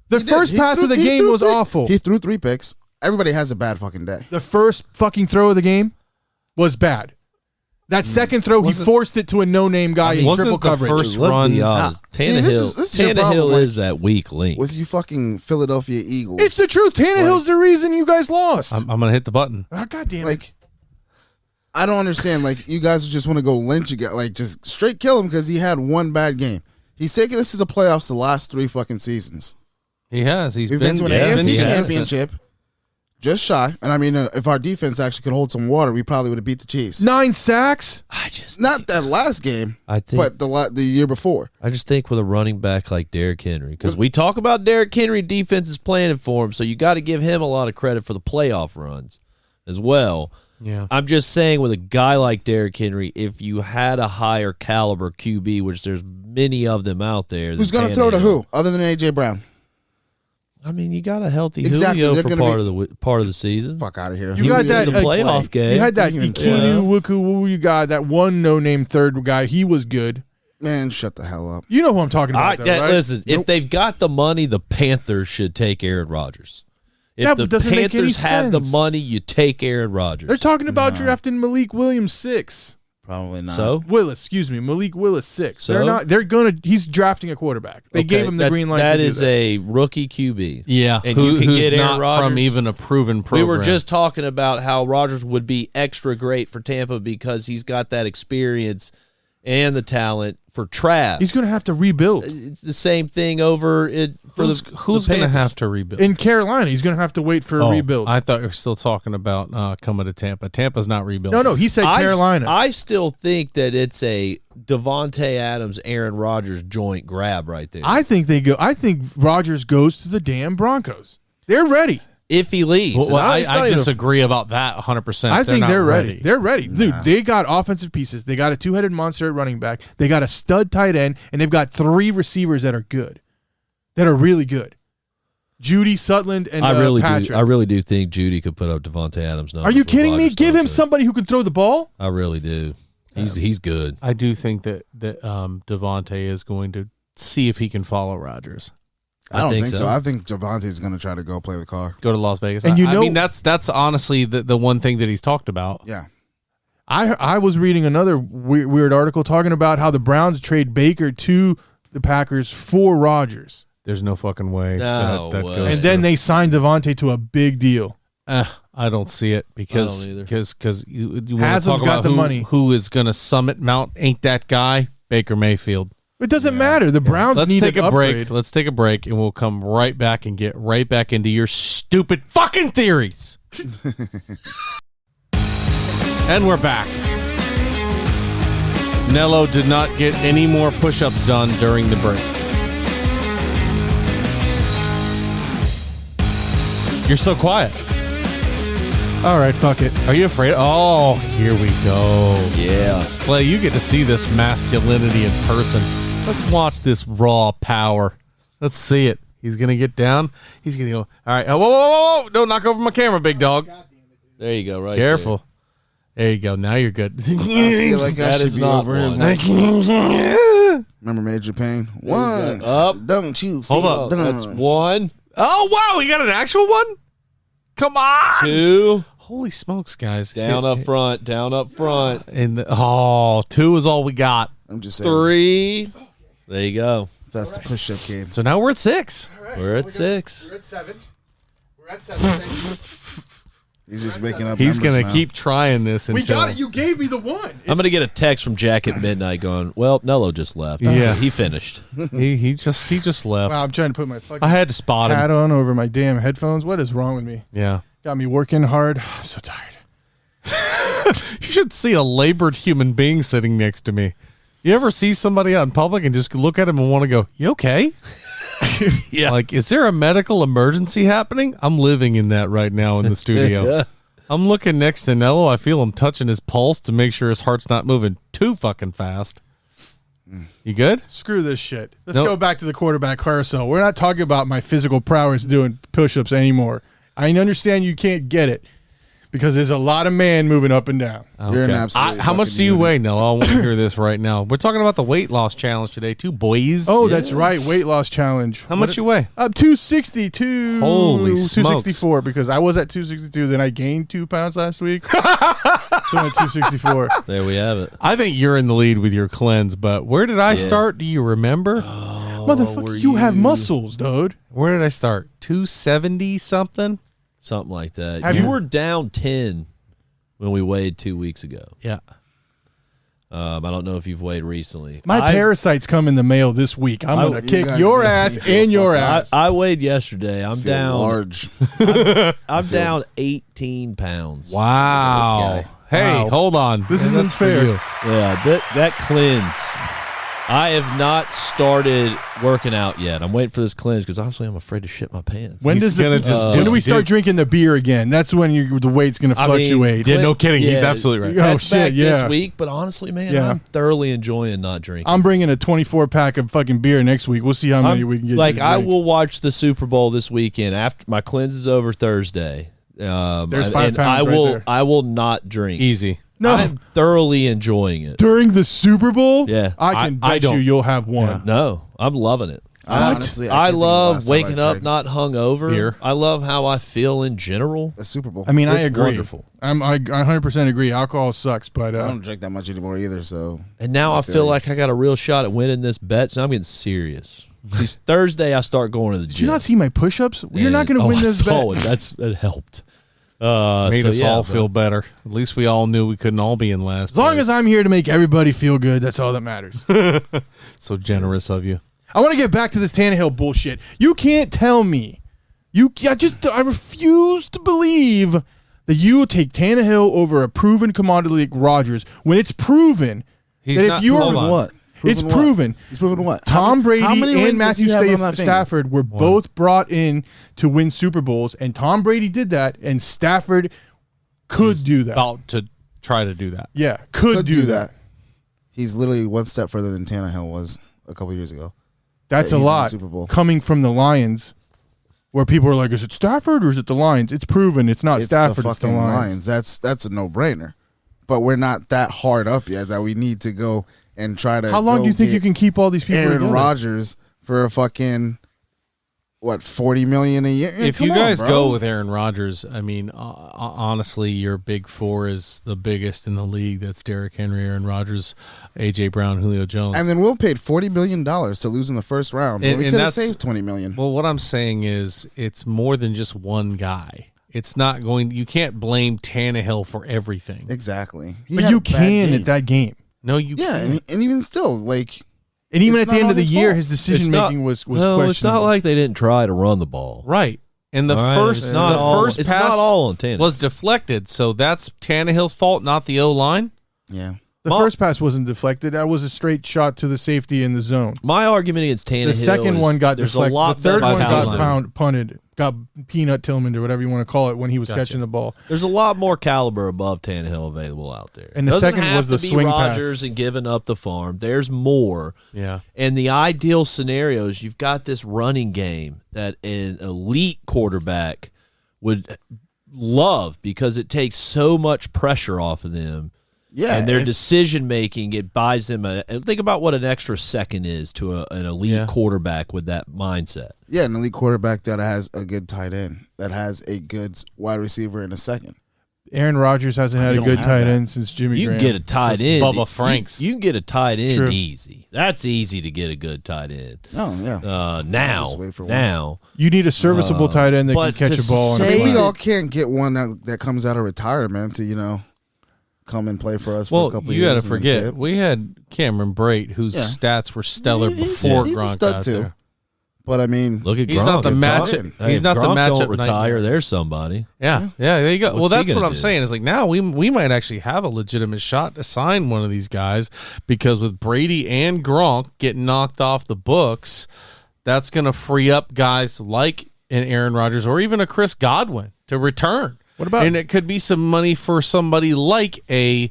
The He did. first He pass threw- of the he game threw was three- awful. He threw 3 picks. Everybody has a bad fucking day. The first fucking throw of the game was bad. That second throw, he forced it to a no-name guy in wasn't triple the coverage. first Let's run. be honest. See, Tannehill, this is your problem, Tannehill like, is that weak link. With you fucking Philadelphia Eagles. It's the truth. Tannehill's the reason you guys lost. I'm going to hit the button. God damn it. like, I don't understand. Like, you guys just want to go lynch a guy, like just straight kill him because he had one bad game. He's taken us to the playoffs the last 3 fucking seasons. He has. We've been to an yeah, AFC he has. championship, just shy. And I mean, if our defense actually could hold some water, we probably would have beat the Chiefs. 9 sacks. I just Not that last game, I think but the year before. I just think with a running back like Derrick Henry, because we talk about Derrick Henry, defense is planning for him, so you got to give him a lot of credit for the playoff runs as well. Yeah. I'm just saying with a guy like Derrick Henry, if you had a higher caliber QB, which there's many of them out there, Who's going to throw to who other than A.J. Brown? I mean, you got a healthy Exactly, Julio they're for gonna part of the season. Fuck out of here. You got was that in the playoff game. You had that He didn't Ikinu Wuku. You got that one no-name third guy. He was good. Man, shut the hell up. You know who I'm talking about, though, right? Listen, if they've got the money, the Panthers should take Aaron Rodgers. If Yeah, the but doesn't make any Panthers have the sense. money, you take Aaron Rodgers. They're talking about drafting Malik Williams 6. Probably not. So Malik Willis 6. So? They're not. They're gonna. He's drafting a quarterback. They gave him the green light. That to do is that. a rookie QB. Yeah. and you can who's get Aaron not Rodgers from even a proven program. We were just talking about how Rodgers would be extra great for Tampa because he's got that experience and the talent for Trav. He's gonna have to rebuild It's the same thing over it for Who's the going to Panthers. have to rebuild? in Carolina. He's gonna have to wait for a rebuild. I thought you were still talking about coming to Tampa. Tampa's not rebuilding. No, he said Carolina. I still think that it's a Devontae Adams, Aaron Rodgers joint grab right there. I think they go. I think Rodgers goes to the damn Broncos. They're ready. if he leaves. Well, And I it's not even- disagree about that 100%. I think not they're ready. They're ready. Dude, they got offensive pieces. They got a two-headed monster at running back. They got a stud tight end, and they've got 3 receivers that are good, that are really good. Judy, Sutland, and I really Patrick. do. I really do think Judy could put up Devontae Adams' numbers. Are you with kidding me? Rodgers Give him throwing to somebody who can throw the ball. it. I really do. He's good. I do think that Devontae is going to see if he can follow Rodgers. I don't think think so. so. I think Javonte's going to try to go play with Carr. Go to Las Vegas. And I mean, that's honestly the one thing that he's talked about. Yeah. I was reading another weird article talking about how the Browns trade Baker to the Packers for Rodgers. There's no fucking way. No that way. goes And then through. they signed Devontae to a big deal. I don't see it because I don't either. because you want to Haslam's talk got about the money. who is going to summit Mount? Ain't that guy Baker Mayfield? It doesn't matter. The Browns Let's need take an a break. upgrade. Let's take a break, and we'll come right back and get right back into your stupid fucking theories. And we're back. Nello did not get any more push-ups done during the break. You're so quiet. All right, fuck it. Are you afraid? Oh, here we go. Yeah. Clay, you get to see this masculinity in person. Let's watch this raw power. Let's see it. He's going to get down. He's going to go. All right. Oh, whoa. Don't knock over my camera, big dog. There you go. Right. Careful. There you go. Now you're good. I feel like I That should is be not over him. one. Like, remember Major Payne? One. Up. Don't you Hold feel up. That's done. 1, Oh, wow. You got an actual one? Come on. 2. Holy smokes, guys. Down up front. Down up front. And 2 is all we got. I'm just saying. 3. There you go. That's the push-up game. So now we're at 6. We're at 6. We're at 7. We're at 7. He's just making up. He's going gonna keep trying this until We got it. You gave me the one. I'm gonna get a text from Jack at midnight going, "Well, Nello just left. Yeah. He finished." he just left. Wow, I'm trying to put my fucking I had to spot hat him. on over my damn headphones. What is wrong with me? Yeah. Got me working hard. I'm so tired. You should see a labored human being sitting next to me. You ever see somebody out in public and just look at him and want to go, "You okay?" Yeah. Like, is there a medical emergency happening? I'm living in that right now in the studio. Yeah. I'm looking next to Nello. I feel him touching his pulse to make sure his heart's not moving too fucking fast. You good? Screw this shit. Let's Nope. go back to the quarterback carousel. We're not talking about my physical prowess doing push-ups anymore. I understand you can't get it because there's a lot of man moving up and down. You're an absolute How much fucking do you unit. weigh, Nello? I want to hear this right now. We're talking about the weight loss challenge today, too, boys. Oh, that's right. Weight loss challenge. How much you weigh? 262. Holy smokes. 264 because I was at 262. Then I gained 2 pounds last week. So I'm at 264. There we have it. I think you're in the lead with your cleanse, but where did I start? Do you remember? Motherfucker, were you have you- muscles, dude. Where did I start? 270 something? Something like that. Have You you- were down 10 when we weighed 2 weeks ago. Yeah. I don't know if you've weighed recently. My parasites come in the mail this week. I'm going to You kick guys your make me ass feel and your fucking- ass. I weighed yesterday. I'm Feel down. large. I'm down 18 pounds. Wow. This guy. Hey, Wow. hold on. This isn't That's for fair. you. Yeah, that cleanse. I have not started working out yet. I'm waiting for this cleanse because obviously I'm afraid to shit my pants. When He's does gonna just when do do we it, start dude. drinking the beer again? That's when the weight's going to I mean, fluctuate. Yeah, no kidding. He's Yeah. absolutely right. Oh, That's shit, back yeah. this week, but honestly, man, Yeah. I'm thoroughly enjoying not drinking. I'm bringing a 24 pack of fucking beer next week. We'll see how many we can get. Like you to I drink. will watch the Super Bowl this weekend after my cleanse is over Thursday. There's 5 and pounds I right will there. I will not drink. Easy. No, I'm thoroughly enjoying it. during the Super Bowl. Yeah. I can I bet you don't. you'll have one. Yeah. No, I'm loving it. Honestly, I can't think of the love last time I waking up drank not hungover. Beer. I love how I feel in general. a Super Bowl. I mean, I It's agree. wonderful. I 100% agree. Alcohol sucks, but I don't drink that much anymore either. So And now I feel feel you. like I got a real shot at winning this bet, so I'm getting serious. See, Thursday I start going to the did gym. you not see my push-ups? You're not going to win I this saw bet. it. That helped. Made so us yeah, all but- feel better. At least we all knew we couldn't all be in last. As long place. as I'm here to make everybody feel good, that's all that matters. So generous of you. I want to get back to this Tannehill bullshit. You can't tell me. I refuse to believe that you will take Tannehill over a proven commodity like Rodgers when it's proven He's that not- if you hold are on. what? It's Proven what? proven. He's proven what? Tom Brady how many wins and does Matthew he have on that finger? Stafford were both brought in to win Super Bowls, and Tom Brady did that, and Stafford could do that. About to try to do that. Yeah, could do that. He's literally one step further than Tannehill was a couple years ago. That's Yeah, a he's in the lot Super Bowl. coming from the Lions, where people are like, "Is it Stafford or is it the Lions?" It's proven it's not It's Stafford. the It's the fucking Lions. That's a no brainer. But we're not that hard up yet that we need to go and try to. How long go do you think get you can keep all these people Aaron together? Rodgers for a fucking $40 million a year? If Come you on, guys bro. go with Aaron Rodgers, I mean, honestly, your big four is the biggest in the league. That's Derrick Henry, Aaron Rodgers, AJ Brown, Julio Jones. And then Will paid $40 million to lose in the first round. And- we and could have that's- saved $20 million. Well, what I'm saying is, it's more than just one guy. It's not going. You can't blame Tannehill for everything. Exactly. He But had you a bad can game. at that game, No, you Yeah, can't. and even still, like, and even It's at the not end all of the his year, fault. his decision making was no, questionable. it's not like they didn't try to run the ball. Right. And the All right? first, It's not the all. first It's pass not all on Tannehill. was deflected, so that's Tannehill's fault, not the O line. yeah. the first pass wasn't deflected. That was a straight shot to the safety in the zone. My argument against Tannehill. The second is one got there's deflected. A lot The third better one got caliber. punted, got peanut Tillman or whatever you want to call it when he was Gotcha. catching the ball. There's a lot more caliber above Tannehill available out there. And the Doesn't second have was the to be swing pass. Rodgers and giving up the farm. There's more. Yeah. And the ideal scenarios, you've got this running game that an elite quarterback would love because it takes so much pressure off of them. Yeah. And their if- decision making, it buys them and think about what an extra second is to an elite Yeah. quarterback with that mindset. Yeah, an elite quarterback that has a good tight end, that has a good wide receiver in a second. Aaron Rodgers hasn't had a don't good have tight that. end since Jimmy You Graham. can get a tight Since end. Bubba Franks. You can get a tight end True. easy. That's easy to get a good tight end. Oh yeah. Just wait for one. Now, You need a serviceable tight end that can but catch to a ball. I And say- mean, we that- all can't get one that comes out of retirement to come and play for us for a Well, couple of you got years. to forget, we had Cameron Brate, whose Yeah. stats were stellar He's before a Gronk stud got too. there. But I mean, look at He's Gronk. not the Good match. talking. Hey, He's not the Gronk matchup. don't retire. nightmare. There's somebody. Yeah, there you go. Well, What's he that's what gonna I'm do? saying. Is like now we might actually have a legitimate shot to sign one of these guys because with Brady and Gronk getting knocked off the books, that's going to free up guys like an Aaron Rodgers or even a Chris Godwin to return. What about- And it could be some money for somebody like a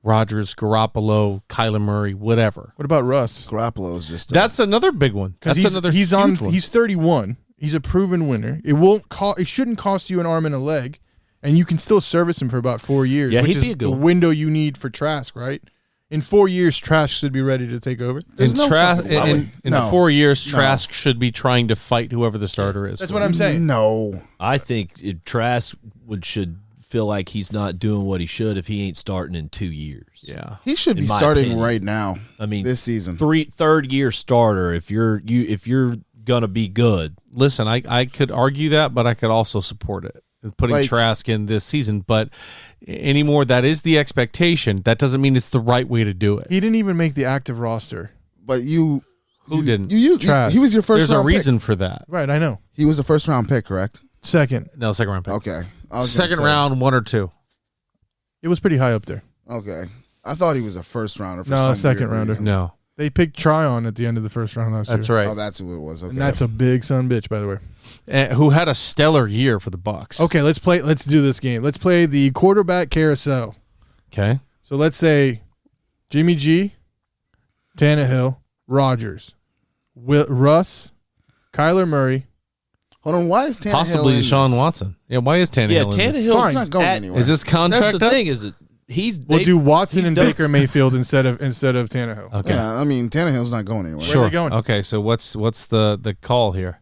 Rodgers, Garoppolo, Kyler Murray, whatever. what about Russ? Garoppolo's just That's another big one. That's Because another he's huge one. He's 31. He's a proven winner. It shouldn't cost you an arm and a leg, and you can still service him for about 4 years. Yeah, which he'd is be a good the one. window you need for Trask, right? In 4 years, Trask should be ready to take over. There's in no fucking way. in No. 4 years, No. Trask should be trying to fight whoever the starter is. That's for what him. I'm saying. No. I think Trask should feel like he's not doing what he should if he ain't starting in 2 years. Yeah. He should In be my starting opinion. right now. I mean, this season. third year starter. If you're gonna be good, Listen, I could argue that, but I could also support it. Putting Like- Trask in this season, but anymore, that is the expectation. That doesn't mean it's the right way to do it. He didn't even make the active roster. But Who didn't? You used Trask. he was your first There's a round reason for that. Right, I know. pick. He was a first round pick, correct? Second. No, second round pick. Okay. I was gonna Second say- round, 1 or 2. It was pretty high up there. Okay. I thought he was a first rounder for No, some second weird rounder. reason. No, They picked Tryon at the end of the first round last that's year. right. Oh, that's who it was. Okay. And that's a big son of a bitch, by the way. Who had a stellar year for the Bucks. Okay, let's do this game. Let's play the quarterback carousel. Okay. So let's say Jimmy G, Tannehill, Rodgers, Russ, Kyler Murray. Hold on. Why is Tannehill Possibly in Deshaun this? Watson. Yeah, why is Tannehill yeah, in this? Tannehill's He's not going anywhere. Is this contract That's the up? thing. Is that We'll do Watson he's and done- Baker Mayfield instead of Tannehill. Okay. Yeah, I mean Tannehill's not going anywhere. Where are Sure. they going? Okay, so what's the call here?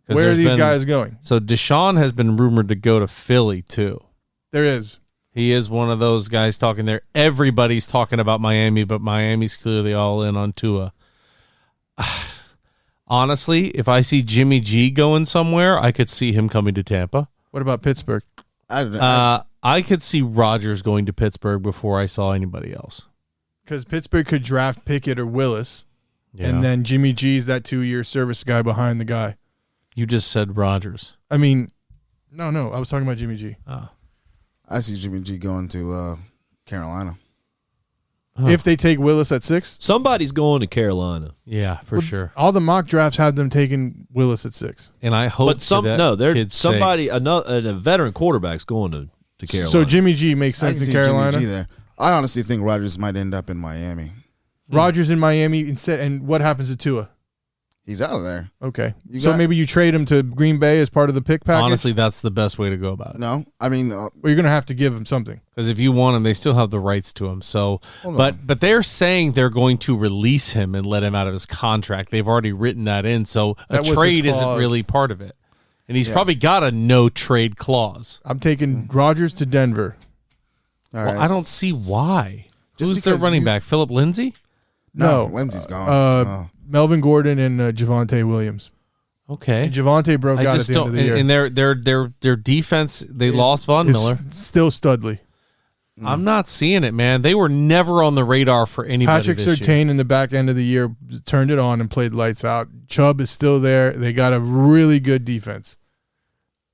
'Cause Where are there's these been- guys going? So Deshaun has been rumored to go to Philly too. There is. He is one of those guys talking there. Everybody's talking about Miami, but Miami's clearly all in on Tua. Honestly, if I see Jimmy G going somewhere, I could see him coming to Tampa. What about Pittsburgh? I don't know. I could see Rodgers going to Pittsburgh before I saw anybody else. Because Pittsburgh could draft Pickett or Willis, Yeah. and then Jimmy G's that 2-year service guy behind the guy. You just said Rodgers. I mean, no, I was talking about Jimmy G. I see Jimmy G going to Carolina. Huh. If they take Willis at 6, Somebody's going to Carolina. Yeah, for sure. all the mock drafts had them taking Willis at 6. And I hope But there's somebody a veteran quarterback's going to Carolina. So Jimmy G makes I can sense in see Carolina. Jimmy G there. I honestly think Rodgers might end up in Miami. Rodgers in Miami instead. And what happens to Tua? He's out of there. Okay. You So got- maybe you trade him to Green Bay as part of the pick package? Honestly, that's the best way to go about it. No, I mean, Well, you're going to have to give him something. Because if you want him, they still have the rights to him. So, but they're saying they're going to release him and let him out of his contract. They've already written that in. So That a was his trade isn't clause. really part of it. And he's Yeah. probably got a no trade clause. I'm taking Rodgers to Denver. all Well, right. I don't see why. Just Who's their because running you- back? Philip Lindsay? No. Lindsey's gone. Oh. Melvin Gordon and Javonte Williams. Okay. And Javonte broke I out at just the end don't. of the year. And their defense, they lost Von Is Miller. Still Studley. I'm not seeing it, man. They were never on the radar for anybody. Patrick this year. Surtain in the back end of the year turned it on and played lights out. Chubb is still there. They got a really good defense.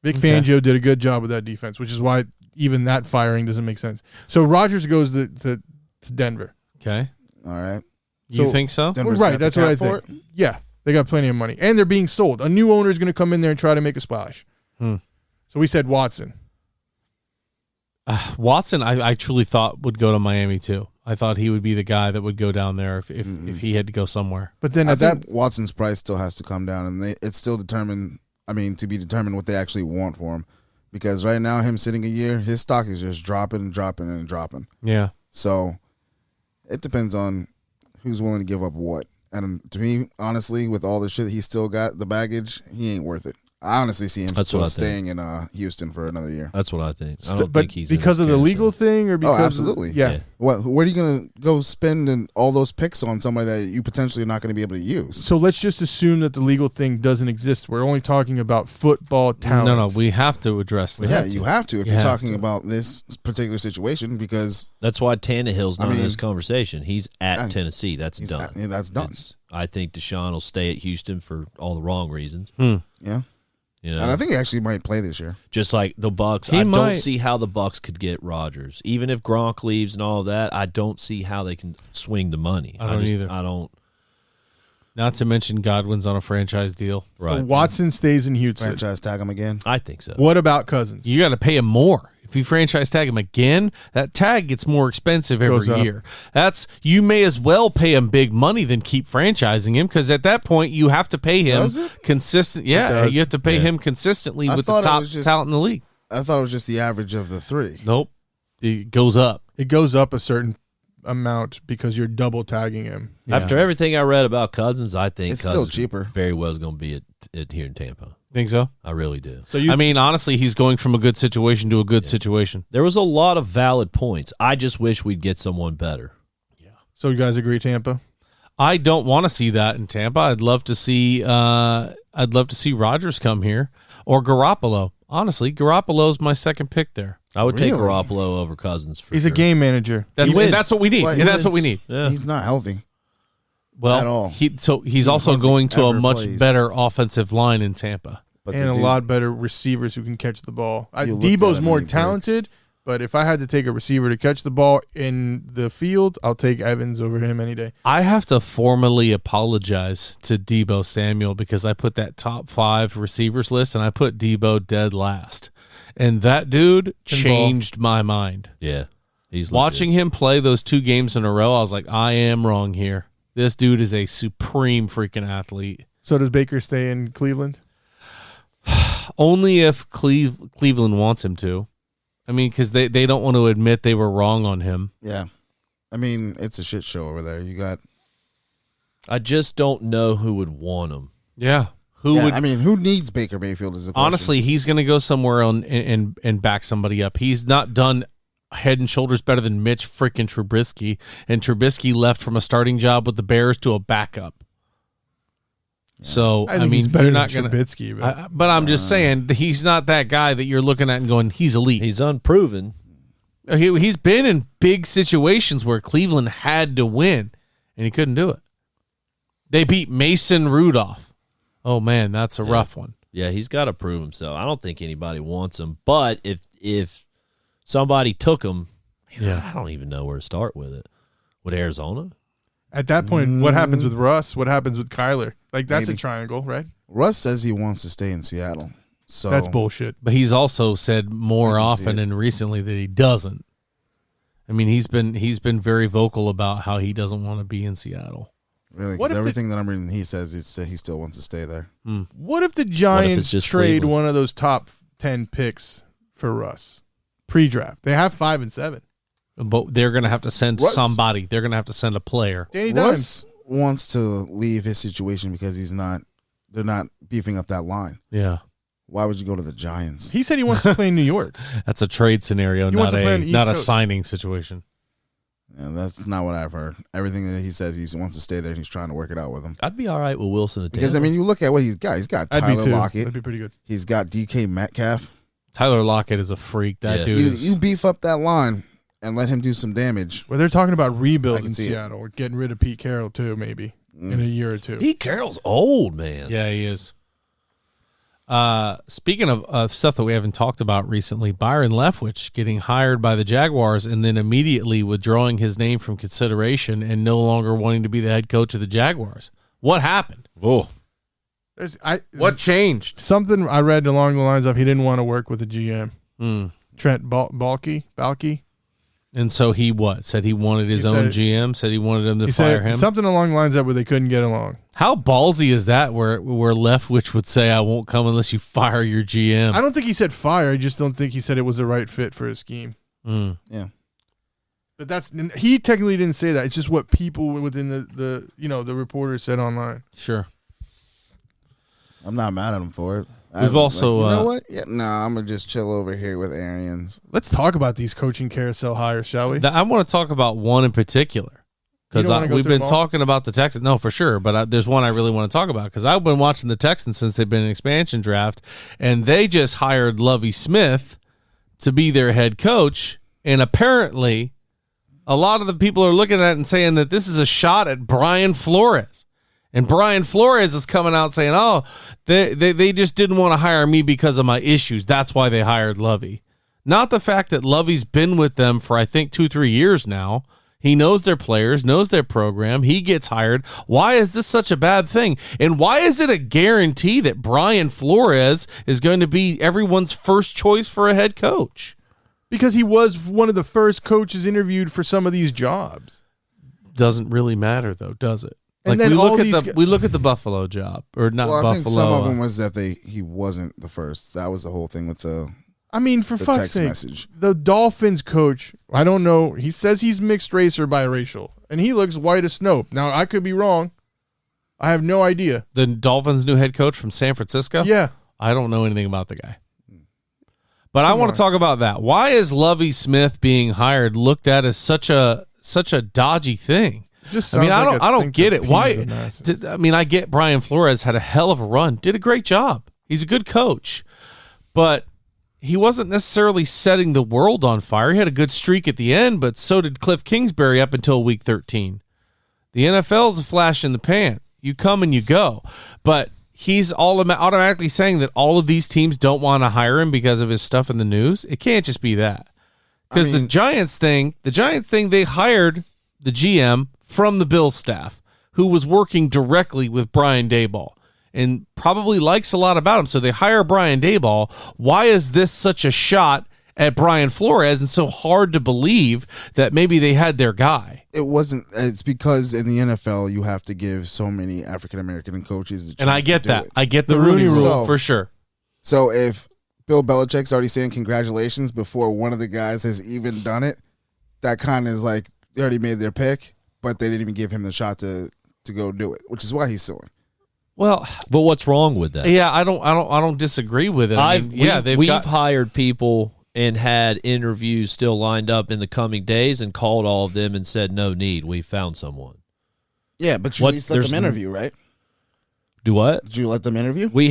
Vic Okay. Fangio did a good job with that defense, which is why even that firing doesn't make sense. So Rodgers goes to Denver. Okay. All right. You So- think so? Denver's right, got the that's what I cap for think. Yeah, they got plenty of money. And they're being sold. A new owner is going to come in there and try to make a splash. So we said Watson. Watson, I truly thought would go to Miami too. I thought he would be the guy that would go down there if he had to go somewhere. But then I at think that Watson's price still has to come down, and it's still determined. I mean, to be determined what they actually want for him, because right now him sitting a year, his stock is just dropping and dropping and dropping. Yeah. So it depends on who's willing to give up what. And to me, honestly, with all the shit he still got, the baggage, he ain't worth it. I honestly see him That's still what I think. staying in Houston for another year. That's what I think. I don't but think he's in because of the Carousel. legal thing, or because absolutely. yeah. What? Where are you going to go spend all those picks on somebody that you potentially are not going to be able to use? So let's just assume that the legal thing doesn't exist. We're only talking about football talent. No, we have to address that. You have to if You you're have talking to. about this particular situation because That's why Tannehill's not in mean, this conversation. He's at Tennessee. That's he's done. that's done. I think Deshaun will stay at Houston for all the wrong reasons. Yeah. You know, And I think he actually might play this year. just like the Bucks, He I might. don't see how the Bucks could get Rodgers. Even if Gronk leaves and all of that, I don't see how they can swing the money. I don't either. I don't. Not to mention Godwin's on a franchise deal. Right. So Watson stays in Houston. Franchise tag him again. I think so. What about Cousins? You got to pay him more. If you franchise tag him again, that tag gets more expensive Goes every up. year. You may as well pay him big money than keep franchising him because at that point you have to pay him Does it? consistent. Yeah, does. you have to pay Yeah. him consistently I with the thought it top was just- talent in the league. I thought it was just the average of the three. Nope, it goes up. It goes up a certain amount because you're double tagging him. After everything I read about Cousins, I think It's Cousins still cheaper. very well is going to be at here in Tampa. Think so? I really do. So you I mean, honestly, he's going from a good situation to a good situation. There was a lot of valid points. I just wish we'd get someone better. So you guys agree, Tampa? I don't want to see that in Tampa. I'd love to see. I'd love to see Rodgers come here or Garoppolo. Honestly, Garoppolo's my second pick there. I would take Really? Garoppolo over Cousins for He's sure. a game manager. That's wins. that's what we need, Well, he and that's what we need. wins. Yeah. He's not healthy. Well, At all. he's also hardly going to a ever much plays. better offensive line in Tampa. But And the a dude- lot better receivers who can catch the ball. You look Debo's at him more and he breaks. talented, but if I had to take a receiver to catch the ball in the field, I'll take Evans over him any day. I have to formally apologize to Debo Samuel because I put that top 5 receivers list and I put Debo dead last, and that dude changed my mind. Yeah. He's Watching him play those 2 games in a row, I was like, I am wrong here. This dude is a supreme freaking athlete. So does Baker stay in Cleveland? Only if Cleveland wants him to. I mean, because they don't want to admit they were wrong on him. Yeah. I mean, it's a shit show over there. You got. I just don't know who would want him. Yeah. Who Yeah, would? I mean, who needs Baker Mayfield? Is the question. Honestly, he's going to go somewhere and back somebody up. He's not done head and shoulders better than Mitch freaking Trubisky, and Trubisky left from a starting job with the Bears to a backup. So I I think mean, he's better you're than not going to. Trubisky. But But I'm just saying he's not that guy that you're looking at and going, he's elite. He's unproven. He's been in big situations where Cleveland had to win, and he couldn't do it. They beat Mason Rudolph. Oh man, that's a rough one. Yeah, he's got to prove himself. I don't think anybody wants him. But if somebody took him, I don't even know where to start with it. With Arizona? at that point, what happens with Russ? What happens with Kyler? Like, that's Maybe. a triangle, right? Russ says he wants to stay in Seattle. So That's bullshit. But he's also said more I can see often it. and recently that he doesn't. I mean, he's been very vocal about how he doesn't want to be in Seattle. Really, What because if everything that I'm reading, he says he still wants to stay there. What if the Giants just trade Cleveland? one of those top 10 picks for Russ pre-draft? They have 5 and 7. But they're going to have to send Russ- somebody. They're going to have to send a player. Danny Dimes. Russ wants to leave his situation because they're not beefing up that line. Yeah. Why would you go to the Giants? He said he wants to play in New York. That's a trade scenario, He wants to play on the East not a Coast. signing situation. Yeah, that's not what I've heard. Everything that he said, he wants to stay there. And he's trying to work it out with him. I'd be all right with Wilson at Because I Tampa. mean, you look at what he's got. He's got I'd be Tyler too. Lockett. That'd be pretty good. He's got DK Metcalf. Tyler Lockett is a freak. That Yeah. dude is. You beef up that line and let him do some damage. Well, they're talking about I rebuild can in see it. Seattle. Or getting rid of Pete Carroll, too, maybe, in a year or two. Pete Carroll's old, man. Yeah, he is. Speaking of stuff that we haven't talked about recently, Byron Leftwich getting hired by the Jaguars and then immediately withdrawing his name from consideration and no longer wanting to be the head coach of the Jaguars. What happened? Oh, What changed? Something I read along the lines of he didn't want to work with the GM. Trent Baalke. And so he what? Said he wanted his He own said- GM? Said he wanted him to He fire said him? something along the lines of where they couldn't get along. How ballsy is that where Leftwich would say, I won't come unless you fire your GM? I don't think he said fire. I just don't think he said it was the right fit for his scheme. Yeah. But he technically didn't say that. It's just what people within the reporters said online. Sure. I'm not mad at him for it. We've also, you know what? Yeah, I'm gonna just chill over here with Arians. Let's talk about these coaching carousel hires, shall we? I want to talk about one in particular You don't wanna because go we've through been them all? talking about the Texans. No, for sure, but there's one I really want to talk about because I've been watching the Texans since they've been in expansion draft, and they just hired Lovie Smith to be their head coach, and apparently, a lot of the people are looking at it and saying that this is a shot at Brian Flores. And Brian Flores is coming out saying, oh, they just didn't want to hire me because of my issues. That's why they hired Lovey. Not the fact that Lovey's been with them for, I think, 2-3 years now. He knows their players, knows their program. He gets hired. Why is this such a bad thing? And why is it a guarantee that Brian Flores is going to be everyone's first choice for a head coach? Because he was one of the first coaches interviewed for some of these jobs. Doesn't really matter, though, does it? And Like then we look at the Buffalo job, or not Well, I Buffalo. think some of them was that he wasn't the first. That was the whole thing with the I mean, for fuck's text sake, message. the Dolphins coach, I don't know, he says he's mixed race or biracial, and he looks white as snow. Now, I could be wrong. I have no idea. The Dolphins' new head coach from San Francisco? Yeah. I don't know anything about the guy. But I want to talk about that. Why is Lovie Smith being hired looked at as such a dodgy thing? Just I mean, sounds like I a don't thing get to it. appease Why? the masses. I get Brian Flores had a hell of a run, did a great job. He's a good coach, but he wasn't necessarily setting the world on fire. He had a good streak at the end, but so did Cliff Kingsbury up until week 13. The NFL is a flash in the pan. You come and you go, but he's automatically saying that all of these teams don't want to hire him because of his stuff in the news. It can't just be that. Because the Giants thing, they hired the GM from the Bills staff who was working directly with Brian Daboll and probably likes a lot about him. So they hire Brian Daboll. Why is this such a shot at Brian Flores and so hard to believe that maybe they had their guy? It wasn't. It's because in the NFL you have to give so many African American coaches. And I get that. It. I get the The Rooney Rooney rule Rule. for sure. So if Bill Belichick's already saying congratulations before one of the guys has even done it, that kind of is like they already made their pick, but they didn't even give him the shot to go do it, which is why he's suing. Well, But what's wrong with that? yeah, I don't disagree with it. We've hired people and had interviews still lined up in the coming days and called all of them and said no need. We found someone. Yeah, but you at least let them interview, right? Do what? Did you let them interview? We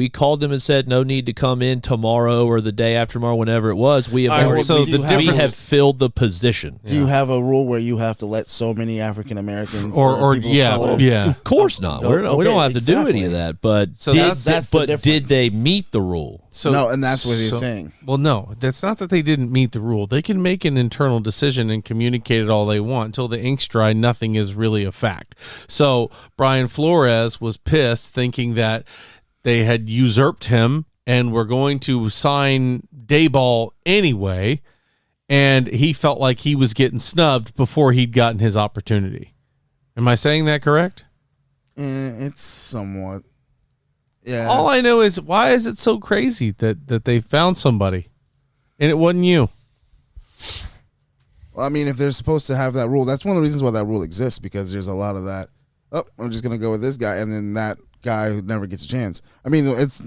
called them and said no need to come in tomorrow or the day after tomorrow, whenever it was. We have All right, already, so we, the we difference- have filled the position. Do you have a rule where you have to let so many African Americans or people of yeah, color? yeah. Of course not. Oh, We don't okay, have to do any exactly. of that. But So did, that's the but difference. did they meet the rule? So No, and that's what he's saying. Well, no, that's not that they didn't meet the rule. They can make an internal decision and communicate it all they want. Until the ink's dry, nothing is really a fact. So Brian Flores was pissed, thinking that they had usurped him and were going to sign Daboll anyway, and he felt like he was getting snubbed before he'd gotten his opportunity. Am I saying that correct? It's somewhat. Yeah. All I know is, why is it so crazy that they found somebody and it wasn't you? Well, I mean, if they're supposed to have that rule, that's one of the reasons why that rule exists, because there's a lot of that. Oh, I'm just going to go with this guy, and then that guy who never gets a chance. I mean,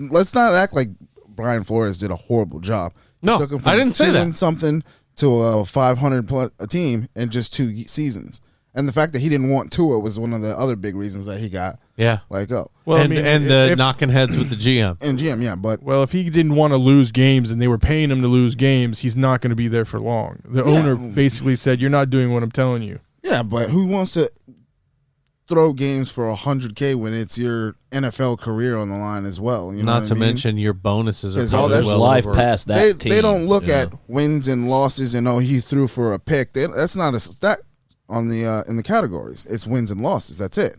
let's not act like Brian Flores did a horrible job. No, It took him from I didn't say 2 that. and something to a 500 plus a team in just 2 seasons. And the fact that he didn't want Tua was one of the other big reasons that he got Yeah. let go. Well, and the knocking heads with the GM. And GM, yeah, but Well, if he didn't want to lose games and they were paying him to lose games, he's not going to be there for long. The owner basically said, "You're not doing what I'm telling you." yeah, but who wants to throw games for $100K when it's your NFL career on the line as well? You know Not what to I mean? mention your bonuses are 'Cause all probably that's There's well life over. past that team. They don't look you at know? wins and losses and he threw for a pick. That's not a stat on the in the categories. It's wins and losses. That's it.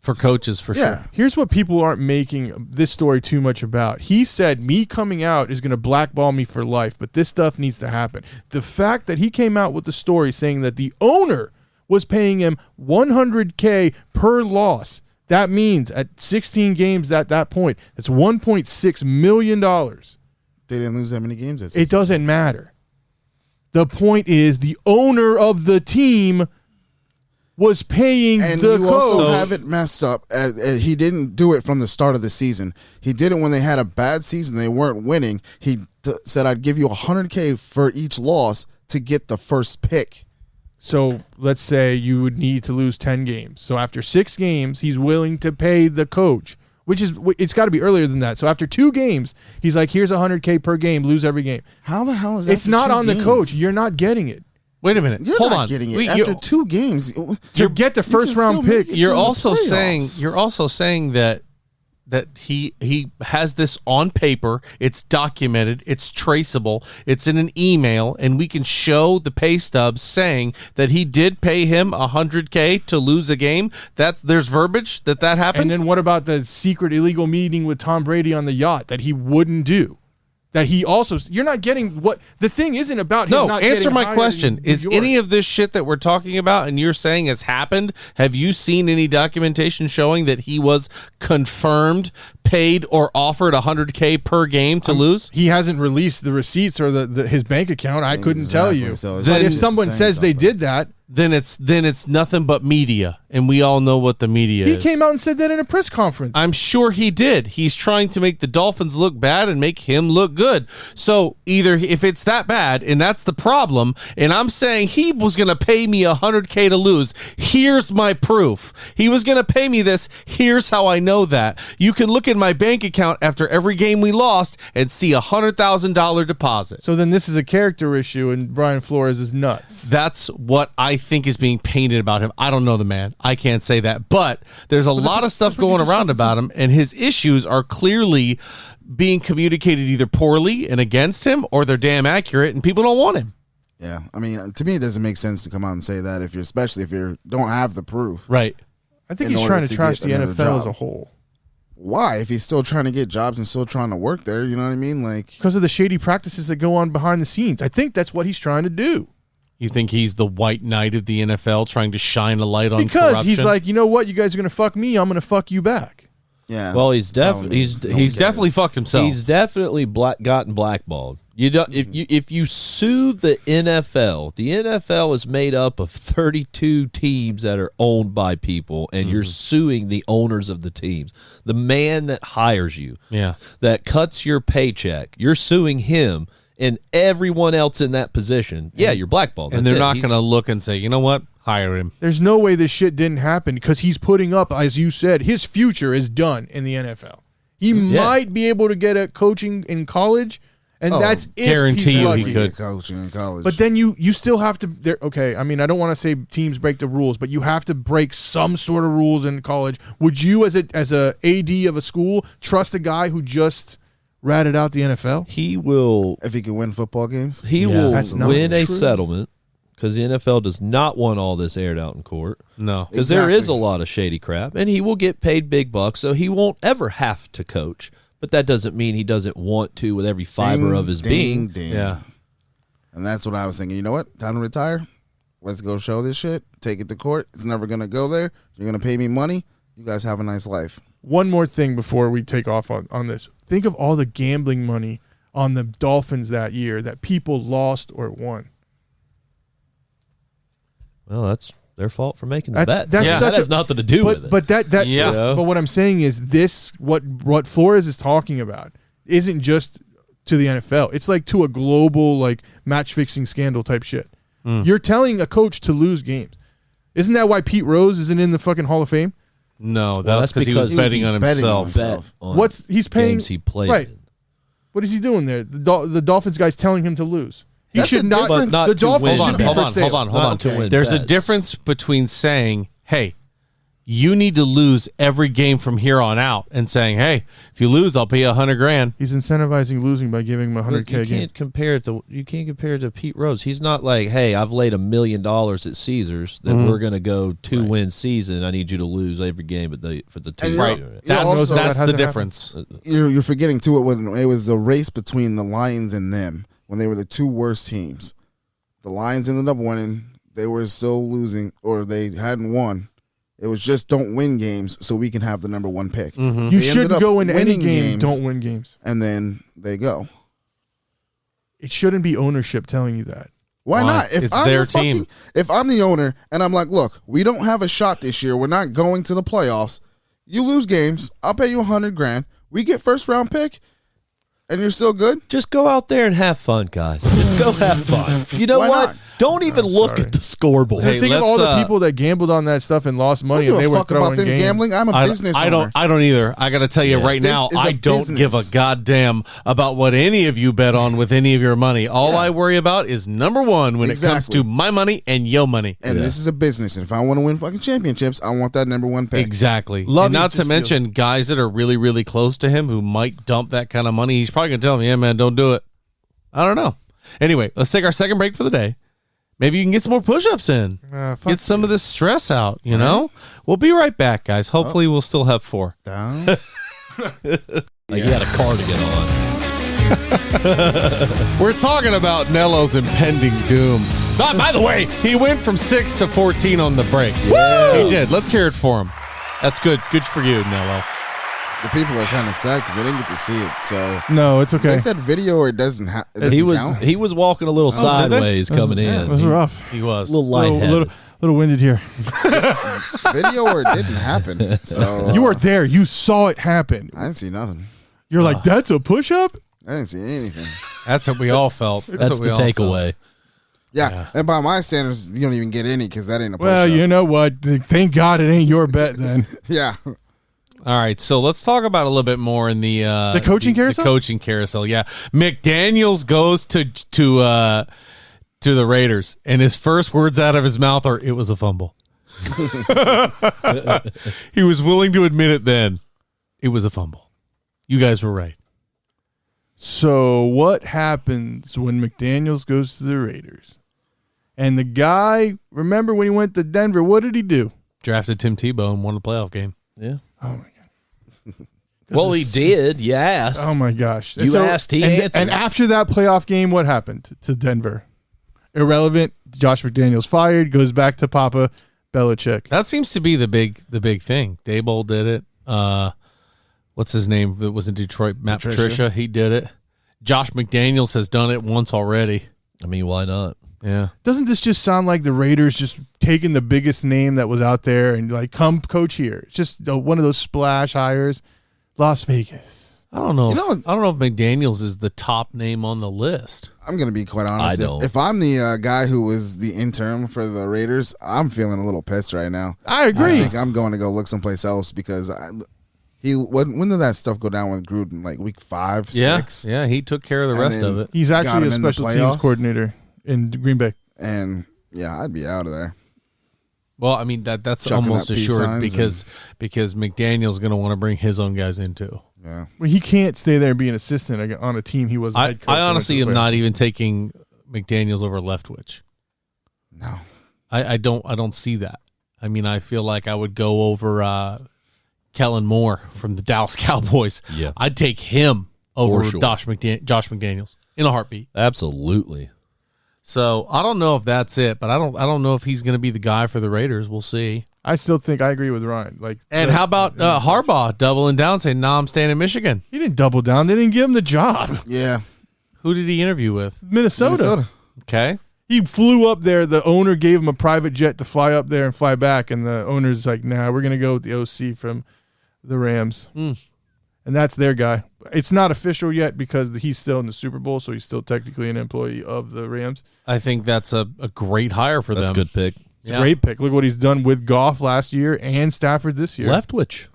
for coaches for Yeah. sure. Here's what people aren't making this story too much about. He said, me coming out is going to blackball me for life, but this stuff needs to happen. The fact that he came out with the story saying that the owner was paying him $100K per loss, that means at 16 games at that point, that's $1.6 million. They didn't lose that many games. That It season. doesn't matter. The point is the owner of the team was paying And the you also coach. have it messed up. He didn't do it from the start of the season. He did it when they had a bad season. They weren't winning. He said, I'd give you $100K for each loss to get the first pick. So let's say you would need to lose 10 games. So after 6 games, he's willing to pay the coach, which is, it's got to be earlier than that. So after 2 games, he's like, here's $100K per game, lose every game. How the hell is that? It's not on the coach. You're not getting it. Wait a minute. You're Hold not on. getting it. Wait, After 2 games, To get the first can round still make pick, it You're to the also playoffs. saying that he has this on paper, it's documented, it's traceable, it's in an email, and we can show the pay stubs saying that he did pay him $100K to lose a game. There's verbiage that happened. And then what about the secret illegal meeting with Tom Brady on the yacht that he wouldn't do? That he also, you're not getting what the thing isn't about. Him No, not answer getting my hired question. in New Is York. any of this shit that we're talking about and you're saying has happened? Have you seen any documentation showing that he was confirmed, paid, or offered $100K per game to lose? He hasn't released the receipts or his bank account. I couldn't tell you. So But if it's someone saying says they something. did that, Then it's nothing but media, and we all know what the media he is. came out and said that in a press conference. I'm sure he did. He's trying to make the Dolphins look bad and make him look good. So either if it's that bad and that's the problem, and I'm saying he was going to pay me $100K to lose, here's my proof. He was going to pay me this. Here's how I know that. You can look in my bank account after every game we lost and see $100,000 deposit. So then this is a character issue, and Brian Flores is nuts. That's what I think is being painted about him. I don't know the man. I can't say that. But there's a lot of stuff that's what you going just around fucking about him, and his issues are clearly being communicated either poorly and against him, or they're damn accurate and people don't want him. Yeah, I mean, to me, it doesn't make sense to come out and say that especially if you don't have the proof. Right. I think in he's order trying to to trash get the another NFL as job. a whole Why? If he's still trying to get jobs and still trying to work there, you know what I mean? Like, because of the shady practices that go on behind the scenes. I think that's what he's trying to do. You think he's the white knight of the NFL trying to shine a light on Because corruption? he's like, you know what? You guys are going to fuck me. I'm going to fuck you back. yeah. Well, he's No one definitely cares. fucked himself. He's definitely gotten blackballed. You don't if you sue the NFL is made up of 32 teams that are owned by people, and you're suing the owners of the teams. The man that hires you, yeah. that cuts your paycheck, you're suing him and everyone else in that position. Yeah, you're blackballed. And That's they're it. not He's- going to look and say, you know what? Hire him. There's no way this shit didn't happen because he's putting up, as you said, his future is done in the NFL. He might be able to get a coaching in college, and that's if guarantee he's you lucky. he could. Coaching in college. But then you still have to. Okay, I mean, I don't want to say teams break the rules, but you have to break some sort of rules in college. Would you, as a AD of a school, trust a guy who just ratted out the NFL? He will if he can win football games, he Yeah. will That's not win a true. settlement because the NFL does not want all this aired out in court. No. Because there is a Exactly. lot of shady crap, and he will get paid big bucks, so he won't ever have to coach. But that doesn't mean he doesn't want to with every fiber of his being. Ding. Yeah. And that's what I was thinking. You know what? Time to retire. Let's go show this shit. Take it to court. It's never going to go there. You're going to pay me money. You guys have a nice life. One more thing before we take off on this. Think of all the gambling money on the Dolphins that year that people lost or won. Well, that's their fault for making the That's- bets. that's Yeah, such that has a- nothing to do with it. But that Yeah. But what I'm saying is this: what Flores is talking about isn't just to the NFL. It's like to a global like match fixing scandal type shit. You're telling a coach to lose games. Isn't that why Pete Rose isn't in the fucking Hall of Fame? No, that's that's because he was because betting on betting on himself. himself. Bet on What's he's paying? games he played right. in. What is he doing there? The Dolphins guy's telling him to lose. He That's should a not. difference. But not The to Dolphins win. should be Hold for on, sale. hold on, hold on. Not to win There's a bets. difference between saying, hey, you need to lose every game from here on out, and saying, hey, if you lose, I'll pay you $100,000. He's incentivizing losing by giving him a $100K You a game. can't compare it to Pete Rose. He's not like, hey, I've laid $1 million at Caesars that we're going to go 2-win season. I need you to lose every game for the 2 And years. you're- That's, also- that's That the hasn't difference. You're forgetting, too, when it was the race between the Lions and them when they were the two worst teams. The Lions ended up winning. They were still losing, or they hadn't won. It was just don't win games so we can have the number 1 pick. You They ended shouldn't up go into any winning game. games. Don't win games. And then they go. It shouldn't be ownership telling you that. Why not? If It's I'm their the fucking- team. If I'm the owner and I'm like, look, we don't have a shot this year. We're not going to the playoffs. You lose games. I'll pay you $100,000. We get first round pick, and you're still good. Just go out there and have fun, guys. Just go have fun. You know Why what? not? Don't even look at the scoreboard. Hey, Think of all let's, the people that gambled on that stuff and lost I money, don't and give they a were fuck about throwing them games. gambling. I'm a business owner. I don't either. I got to tell you right This now, is a I don't give a business. goddamn about what any of you bet on with any of your money. All I worry about is number one when it comes Exactly. to my money and your money. And this is a business. And if I want to win fucking championships, I want that number one pick. Exactly. Love and it, not to just mention guys that are really, really close to him who might dump that kind of money. He's probably going to tell me, yeah, man, don't do it. I don't know. Anyway, let's take our second break for the day. Maybe you can get some more push-ups in. Get some of this stress out, you know? We'll be right back, guys. Hopefully we'll still have 4. Down. Like you had a car to get on. We're talking about Nello's impending doom. By the way, he went from 6 to 14 on the break. He did. Let's hear it for him. That's good. Good for you, Nello. The people are kind of sad because they didn't get to see it. So No, it's okay. they said video or it doesn't He was count. he was walking a little did they? sideways coming It in. was He- rough. He was. A little lightheaded. Little winded here. video or it didn't happen. So You were there. You saw it happen. I didn't see nothing. You're like, that's a push-up? I didn't see anything. What we all felt. That's what we the all felt. takeaway. Yeah. And by my standards, you don't even get any because that ain't a push Well, you know what? Thank God it ain't your bet then. Yeah. All right, so let's talk about a little bit more in the coaching carousel? The coaching carousel, yeah. McDaniels goes to the Raiders, and his first words out of his mouth are, "It was a fumble." He was willing to admit it then. It was a fumble. You guys were right. So what happens when McDaniels goes to the Raiders? And the guy, remember when he went to Denver, what did he do? Drafted Tim Tebow and won a playoff game. Yeah. Oh, my God. Well, he did. You asked. Oh, my gosh. You asked, he answered. And after that playoff game, what happened to Denver? Irrelevant. Josh McDaniels fired, goes back to Papa Belichick. That seems to be the big thing. Daboll did it. What's his name that was in Detroit? Matt Patricia. He did it. Josh McDaniels has done it once already. I mean, why not? Yeah. Doesn't this just sound like the Raiders just taking the biggest name that was out there and like, come coach here? It's just one of those splash hires. Las Vegas. I don't know. You know- I don't know if McDaniels is the top name on the list. I'm going to be quite honest. I don't. If I'm the guy who was the interim for the Raiders, I'm feeling a little pissed right now. I agree. I think I'm going to go look someplace else because when did that stuff go down with Gruden? Like week 5, 6? Yeah, he took care of the And rest then- of it. He's Got actually him a in the special teams playoffs. coordinator in Green Bay. And yeah, I'd be out of there. Well, I mean that's Chucking almost up peace assured signs because McDaniel's going to want to bring his own guys in too. Yeah. Well, he can't stay there and be an assistant on a team he was I head coach. honestly am not even taking McDaniel's over Leftwich. No. I don't see that. I mean, I feel like I would go over Kellen Moore from the Dallas Cowboys. Yeah. I'd take him over For sure. Josh McDaniels in a heartbeat. Absolutely. So I don't know if that's it, but I don't know if he's going to be the guy for the Raiders. We'll see. I still think I agree with Ryan. Like, And how about Harbaugh doubling down, saying, "No, I'm staying in Michigan"? he didn't double down. They didn't give him the job. Yeah. Who did he interview with? Minnesota. Okay, He flew up there. The owner gave him a private jet to fly up there and fly back. And the owner's like, nah, we're going to go with the OC from the Rams. And that's their guy. It's not official yet because he's still in the Super Bowl, so he's still technically an employee of the Rams. I think that's a great hire for That's them. a good pick. It's a great pick. Look what he's done with Goff last year and Stafford this year. Leftwich.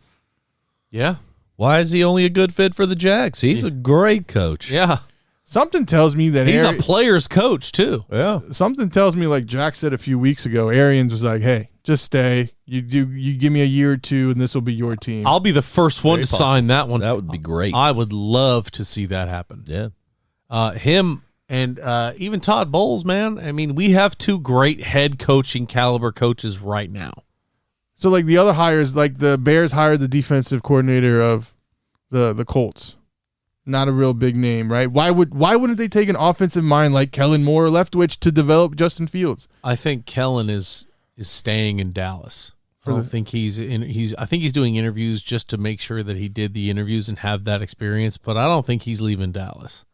Yeah, Why is he only a good fit for the Jags? He's a great coach. yeah. Something tells me that He's a player's coach too. Yeah. Something tells me, like Jack said a few weeks ago, Arians was like, "Hey, just stay. You give me a year or two, and this will be your team." I'll be the first one Very to sign that one. That would be great. I would love to see that happen. Yeah. Him and even Todd Bowles, man. I mean, we have two great head coaching caliber coaches right now. So, like the other hires, like the Bears hired the defensive coordinator of the Colts. Not a real big name, right? Why wouldn't they take an offensive mind like Kellen Moore or Leftwich to develop Justin Fields? I think Kellen is staying in Dallas. I don't think I think he's doing interviews just to make sure that he did the interviews and have that experience, but I don't think he's leaving Dallas.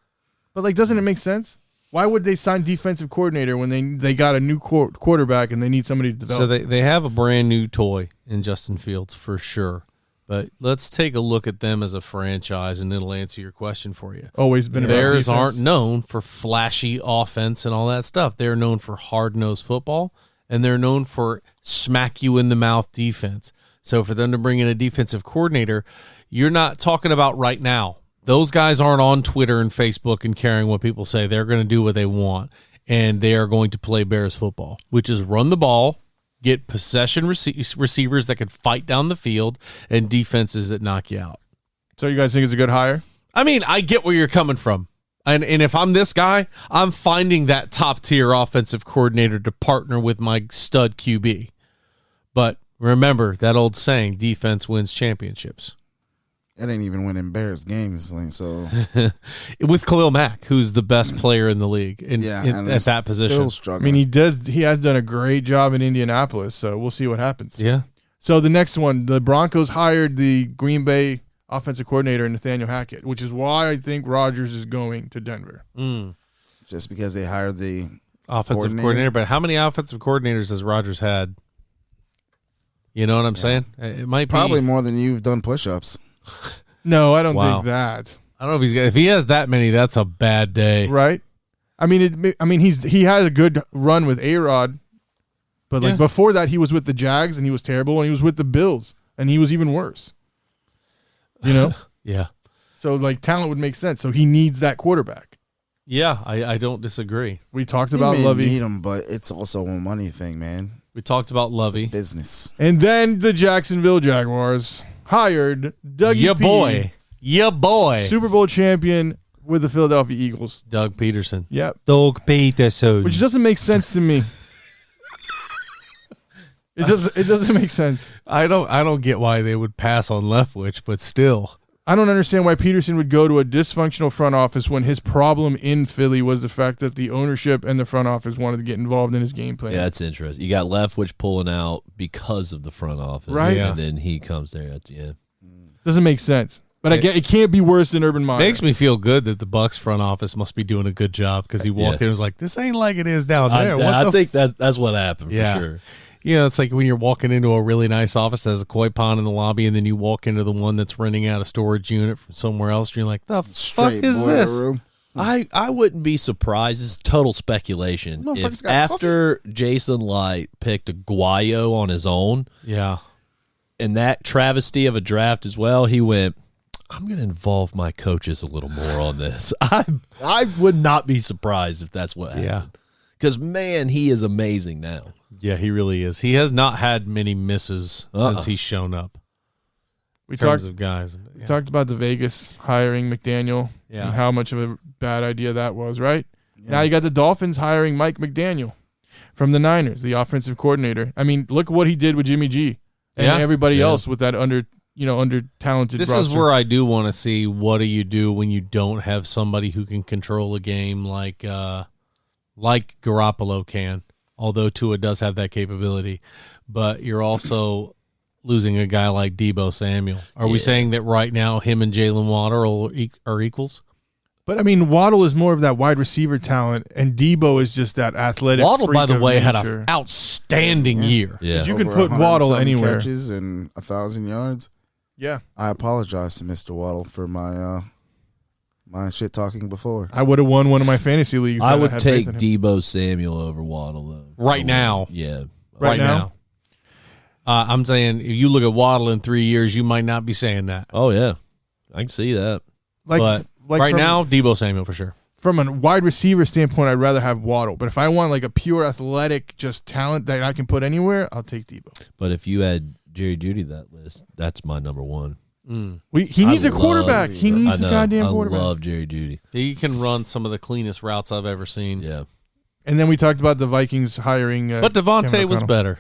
But like, doesn't it make sense? Why would they sign defensive coordinator when they got a new quarterback and they need somebody to develop? So they have a brand new toy in Justin Fields for sure. But let's take a look at them as a franchise, and it'll answer your question for you. Always been about Bears defense. aren't known for flashy offense and all that stuff. They're known for hard-nosed football, and they're known for smack-you-in-the-mouth defense. So for them to bring in a defensive coordinator, you're not talking about right now. Those guys aren't on Twitter and Facebook and caring what people say. They're going to do what they want, and they are going to play Bears football, which is run the ball, get possession receivers that can fight down the field, and defenses that knock you out. So you guys think it's a good hire? I mean, I get where you're coming from. And if I'm this guy, I'm finding that top-tier offensive coordinator to partner with my stud QB. But remember that old saying, defense wins championships. It ain't even winning Bears games, like, so With Khalil Mack, who's the best player in the league and at that position. still I struggling. mean, he has done a great job in Indianapolis, so we'll see what happens. Yeah. So the next one, the Broncos hired the Green Bay offensive coordinator, Nathaniel Hackett, which is why I think Rodgers is going to Denver. Just because they hired the Offensive coordinator. But how many offensive coordinators has Rodgers had? You know what I'm saying? It might probably be more than you've done push-ups. No, I don't Wow. think that. I don't know if he has that many, that's a bad day. Right? I mean, he had a good run with A-Rod, but like Yeah. before that, he was with the Jags and he was terrible, and he was with the Bills and he was even worse. You know, Yeah. so like talent would make sense. So he needs that quarterback. Yeah, I don't disagree. We talked You about may Lovey, need them, but it's also a money thing, man. We talked about It's a Lovey. business. and then the Jacksonville Jaguars hired Dougie Ya P, boy. Ya boy. Super Bowl champion with the Philadelphia Eagles. Doug Peterson. Yep, Doug Peterson. which doesn't make sense to me. It doesn't make sense. I don't get why they would pass on Leftwich, but still. I don't understand why Peterson would go to a dysfunctional front office when his problem in Philly was the fact that the ownership and the front office wanted to get involved in his game plan. Yeah, that's interesting. You got Leftwich pulling out because of the front office, Right. Yeah. And then he comes there. Yeah, Doesn't make sense. But I get it can't be worse than Urban Meyer. Makes me feel good that the Bucks front office must be doing a good job because he walked in and was like, this ain't like it is down there. I think that's what happened Yeah. for sure. You know, it's like when you're walking into a really nice office that has a koi pond in the lobby, and then you walk into the one that's renting out a storage unit from somewhere else, and you're like, the fuck Straight is boiler this? room. I wouldn't be surprised. This is total speculation. Motherfucker's If got after Jason Light picked a Guayo on his own, Yeah. and that travesty of a draft as well, he went, I'm going to involve my coaches a little more on this. I would not be surprised if that's what happened. Yeah. Because, man, he is amazing now. Yeah, he really is. He has not had many misses since he's shown up. we In terms talked of guys. we talked about the Vegas hiring McDaniel Yeah. and how much of a bad idea that was, right? Now you got the Dolphins hiring Mike McDaniel from the Niners, the offensive coordinator. I mean, look what he did with Jimmy G and Yeah. everybody Yeah. else with that under talented This roster. is where I do want to see what do you do when you don't have somebody who can control a game like Garoppolo can, although Tua does have that capability. But you're also losing a guy like Deebo Samuel. Are we saying that right now him and Jalen Waddle are equals? But I mean, Waddle is more of that wide receiver talent, and Debo is just that athletic. Waddle, by freak the of way, had nature. an outstanding year. Yeah. You can Over put 100 Waddle something anywhere. Catches and 1,000 yards. Yeah, I apologize to Mr. Waddle for my my shit talking before. I would have won one of my fantasy leagues. I had would had take faith in him. Debo Samuel over Waddle, though. Right now. Yeah. Right now? I'm saying if you look at Waddle in 3 years, you might not be saying that. Oh, yeah. I can see that. But right now, Deebo Samuel for sure. from a wide receiver standpoint, I'd rather have Waddle. But if I want like a pure athletic, just talent that I can put anywhere, I'll take Debo. But if you add Jerry Jeudy to that list, that's my number one. He needs a love quarterback. He Jeudy. needs a goddamn quarterback. I love Jerry Jeudy. He can run some of the cleanest routes I've ever seen. Yeah. And then we talked about the Vikings hiring. But Devontae Cameron was O'Connell. better.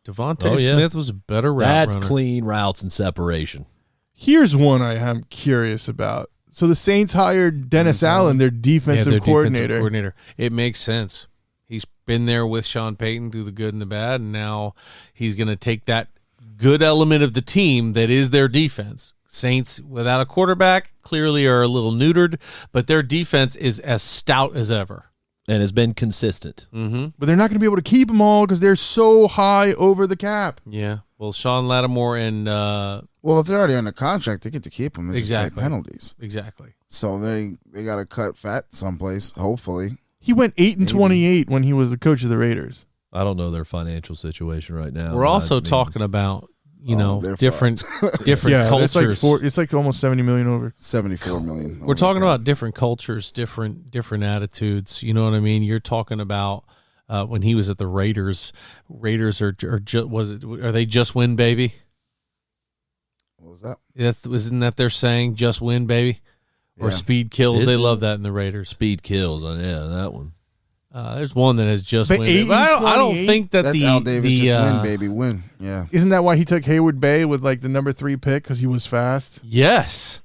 Devontae Oh, yeah. Smith was a better route That's runner. clean routes and separation. Here's one I am curious about. So the Saints hired Dennis Allen, their defensive their coordinator. defensive coordinator. It makes sense. He's been there with Sean Payton through the good and the bad, and now he's going to take that good element of the team that is their defense. Saints, without a quarterback, clearly are a little neutered, but their defense is as stout as ever. And has been consistent. Mm-hmm. But they're not going to be able to keep them all because they're so high over the cap. Yeah. Well, Sean Lattimore and Well, if they're already under contract, they get to keep them. They Exactly. just pay penalties. exactly. So they got to cut fat someplace, hopefully. He went 8-28 when he was the coach of the Raiders. I don't know their financial situation right now. We're also talking about they're different Yeah, cultures. it's like almost $70 million over. $74 million. We're talking about different cultures, different attitudes. You know what I mean? You're talking about when he was at the Raiders. Raiders are they just win, baby? What was that? Isn't that their saying? Just win, baby, or Yeah. speed kills. Is They it? love that in the Raiders. Speed kills. Yeah, that one. There's one that has just But win. Baby. But I don't 8-28? think that That's the Al Davis. the, Just uh, win, baby, win. Yeah. Isn't that why he took Hayward Bay with like the number 3 pick because he was fast? Yes.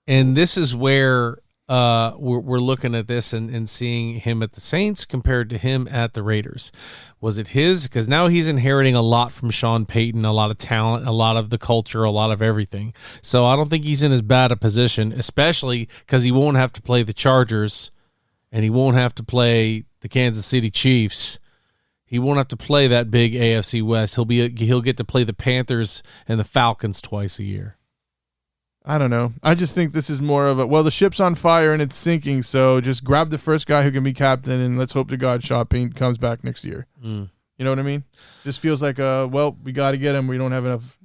And this is where we're looking at this and seeing him at the Saints compared to him at the Raiders. Was it his? Because now he's inheriting a lot from Sean Payton, a lot of talent, a lot of the culture, a lot of everything. So I don't think he's in as bad a position, especially because he won't have to play the Chargers and he won't have to play the Kansas City Chiefs. He won't have to play that big AFC West. He'll get to play the Panthers and the Falcons twice a year. I don't know. I just think this is more of the ship's on fire and it's sinking, so just grab the first guy who can be captain and let's hope to God Sean Payton comes back next year. Mm. You know what I mean? Just feels like, we got to get him. We don't have enough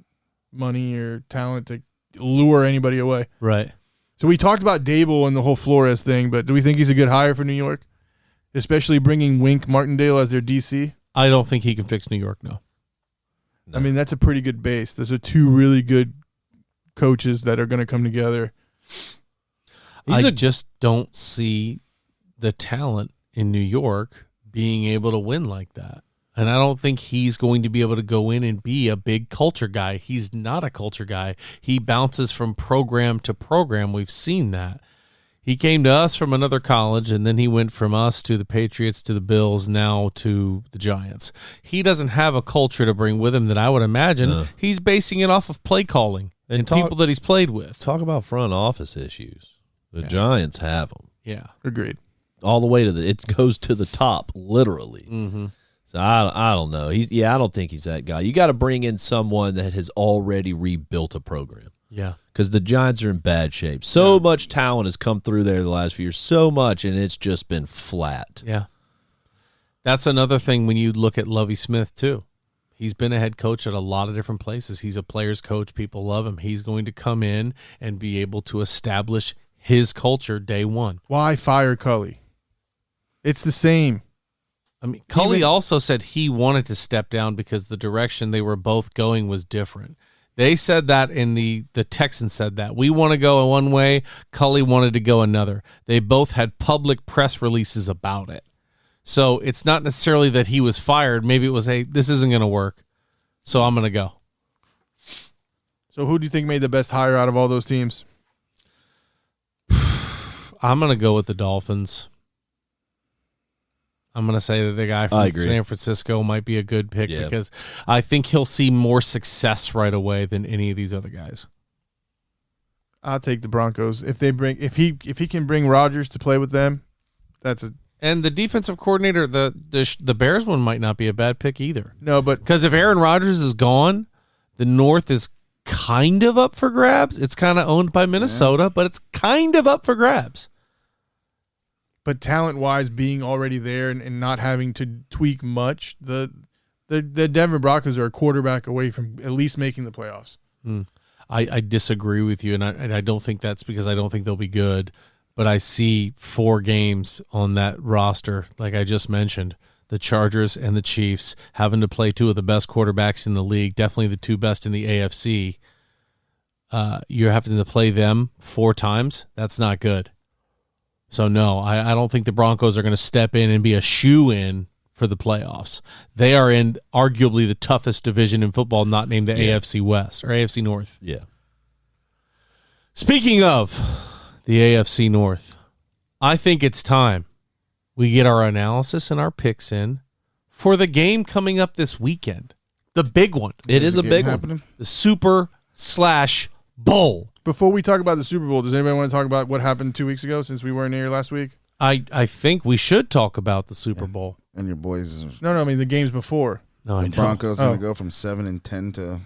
money or talent to lure anybody away. Right. So we talked about Dable and the whole Flores thing, but do we think he's a good hire for New York? Especially bringing Wink Martindale as their DC? I don't think he can fix New York, no. I mean, that's a pretty good base. Those are 2 really good coaches that are going to come together. I just don't see the talent in New York being able to win like that. And I don't think he's going to be able to go in and be a big culture guy. He's not a culture guy. He bounces from program to program. We've seen that. He came to us from another college, and then he went from us to the Patriots, to the Bills, now to the Giants. He doesn't have a culture to bring with him that I would imagine. No. He's basing it off of play calling and people that he's played with. Talk about front office issues. The Giants have them. Yeah. Agreed. All the way to it goes to the top, literally. Mm-hmm. So I don't know. I don't think he's that guy. You got to bring in someone that has already rebuilt a program. Yeah. Because the Giants are in bad shape. So much talent has come through there the last few years. So much, and it's just been flat. Yeah. That's another thing when you look at Lovie Smith, too. He's been a head coach at a lot of different places. He's a player's coach. People love him. He's going to come in and be able to establish his culture day one. Why fire Cully? It's the same. I mean, Cully also said he wanted to step down because the direction they were both going was different. They said that the Texans said that. We want to go one way. Cully wanted to go another. They both had public press releases about it. So it's not necessarily that he was fired. Maybe it was, hey, this isn't going to work, so I'm going to go. So who do you think made the best hire out of all those teams? I'm going to go with the Dolphins. I'm going to say that the guy from San Francisco might be a good pick because I think he'll see more success right away than any of these other guys. I'll take the Broncos. If he can bring Rodgers to play with them, And the defensive coordinator, the Bears one might not be a bad pick either. No, but because if Aaron Rodgers is gone, the North is kind of up for grabs. It's kind of owned by Minnesota, but it's kind of up for grabs. But talent-wise, being already there and not having to tweak much, the Denver Broncos are a quarterback away from at least making the playoffs. I disagree with you, and I don't think that's because I don't think they'll be good. But I see 4 games on that roster, like I just mentioned, the Chargers and the Chiefs having to play 2 of the best quarterbacks in the league, definitely the 2 best in the AFC. You're having to play them 4 times. That's not good. So, no, I don't think the Broncos are going to step in and be a shoe-in for the playoffs. They are in arguably the toughest division in football, not named the AFC West or AFC North. Yeah. Speaking of the AFC North, I think it's time we get our analysis and our picks in for the game coming up this weekend. The big one. It is a big one. The Super/Bowl Bowl. Before we talk about the Super Bowl, does anybody want to talk about what happened 2 weeks ago since we weren't here last week? I think we should talk about the Super Bowl. And your boys, No, I mean the games before. No, I the know. Broncos going to go from 7-10 to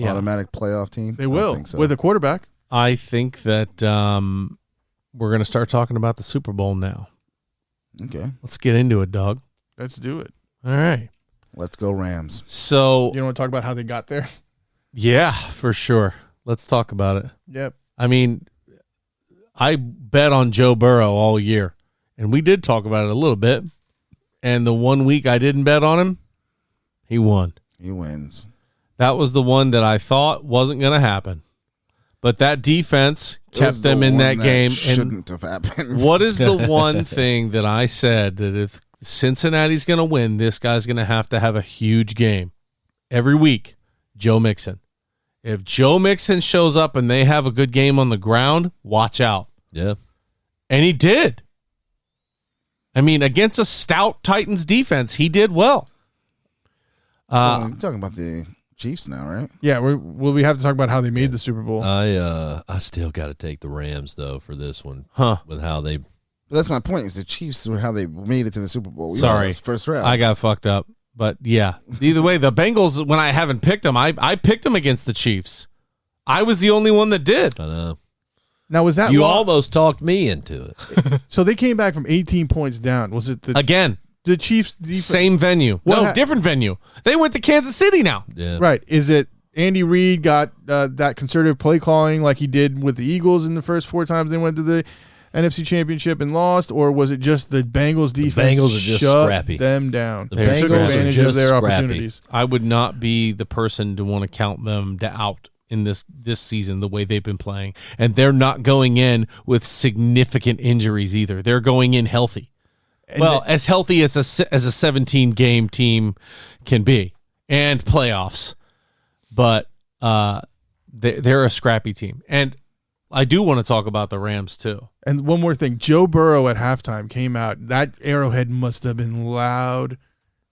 automatic playoff team. They I will think so. with a quarterback. I think that we're going to start talking about the Super Bowl now. Okay, Let's get into it, Doug. Let's do it. All right. let's go Rams. So, You don't want to talk about how they got there? yeah, for sure. Let's talk about it. Yep. I mean, I bet on Joe Burrow all year, and we did talk about it a little bit. And the 1 week I didn't bet on him, he won. He wins. That was the one that I thought wasn't going to happen. But that defense It was kept the them in one that game. And shouldn't have happened. what is the one thing that I said that if Cincinnati's going to win, this guy's going to have a huge game every week? Joe Mixon. If Joe Mixon shows up and they have a good game on the ground, watch out. Yeah. And he did. I mean, against a stout Titans defense, he did well. You're talking about the Chiefs now, right? Yeah, we have to talk about how they made the Super Bowl. I still got to take the Rams though for this one. Huh. With how they But that's my point. Is the Chiefs were how they made it to the Super Bowl. We Sorry. lost first round. I got fucked up. But yeah, either way, the Bengals, when I haven't picked them, I picked them against the Chiefs. I was the only one that did. I know. Now, was that You law- almost talked me into it. So they came back from 18 points down. Was it Again, the Chiefs' defense? same venue. Different venue. They went to Kansas City now. Yeah. Right. Is it Andy Reid got that conservative play calling like he did with the Eagles in the first 4 times they went to the NFC Championship and lost, or was it just the Bengals defense Bengals are just shut scrappy. them down? The They Bengals took are advantage just of their scrappy. opportunities. I would not be the person to want to count them out in this season the way they've been playing. And they're not going in with significant injuries either. They're going in healthy. As healthy as a 17-game team can be and playoffs. But they're a scrappy team. And I do want to talk about the Rams too. And one more thing, Joe Burrow at halftime came out. That Arrowhead must have been loud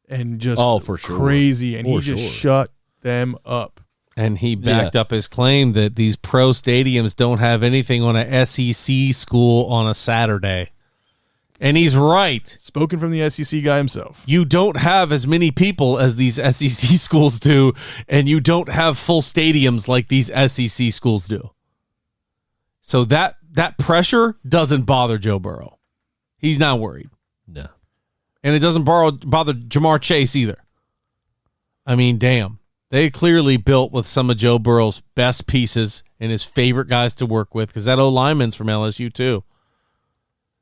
and just for sure. crazy, and For he just sure. shut them up. And he backed up his claim that these pro stadiums don't have anything on a SEC school on a Saturday. And he's right. Spoken from the SEC guy himself. You don't have as many people as these SEC schools do, and you don't have full stadiums like these SEC schools do. So that pressure doesn't bother Joe Burrow. He's not worried. No. And it doesn't bother Jamar Chase either. I mean, damn. They clearly built with some of Joe Burrow's best pieces and his favorite guys to work with, because that O-lineman's from LSU too.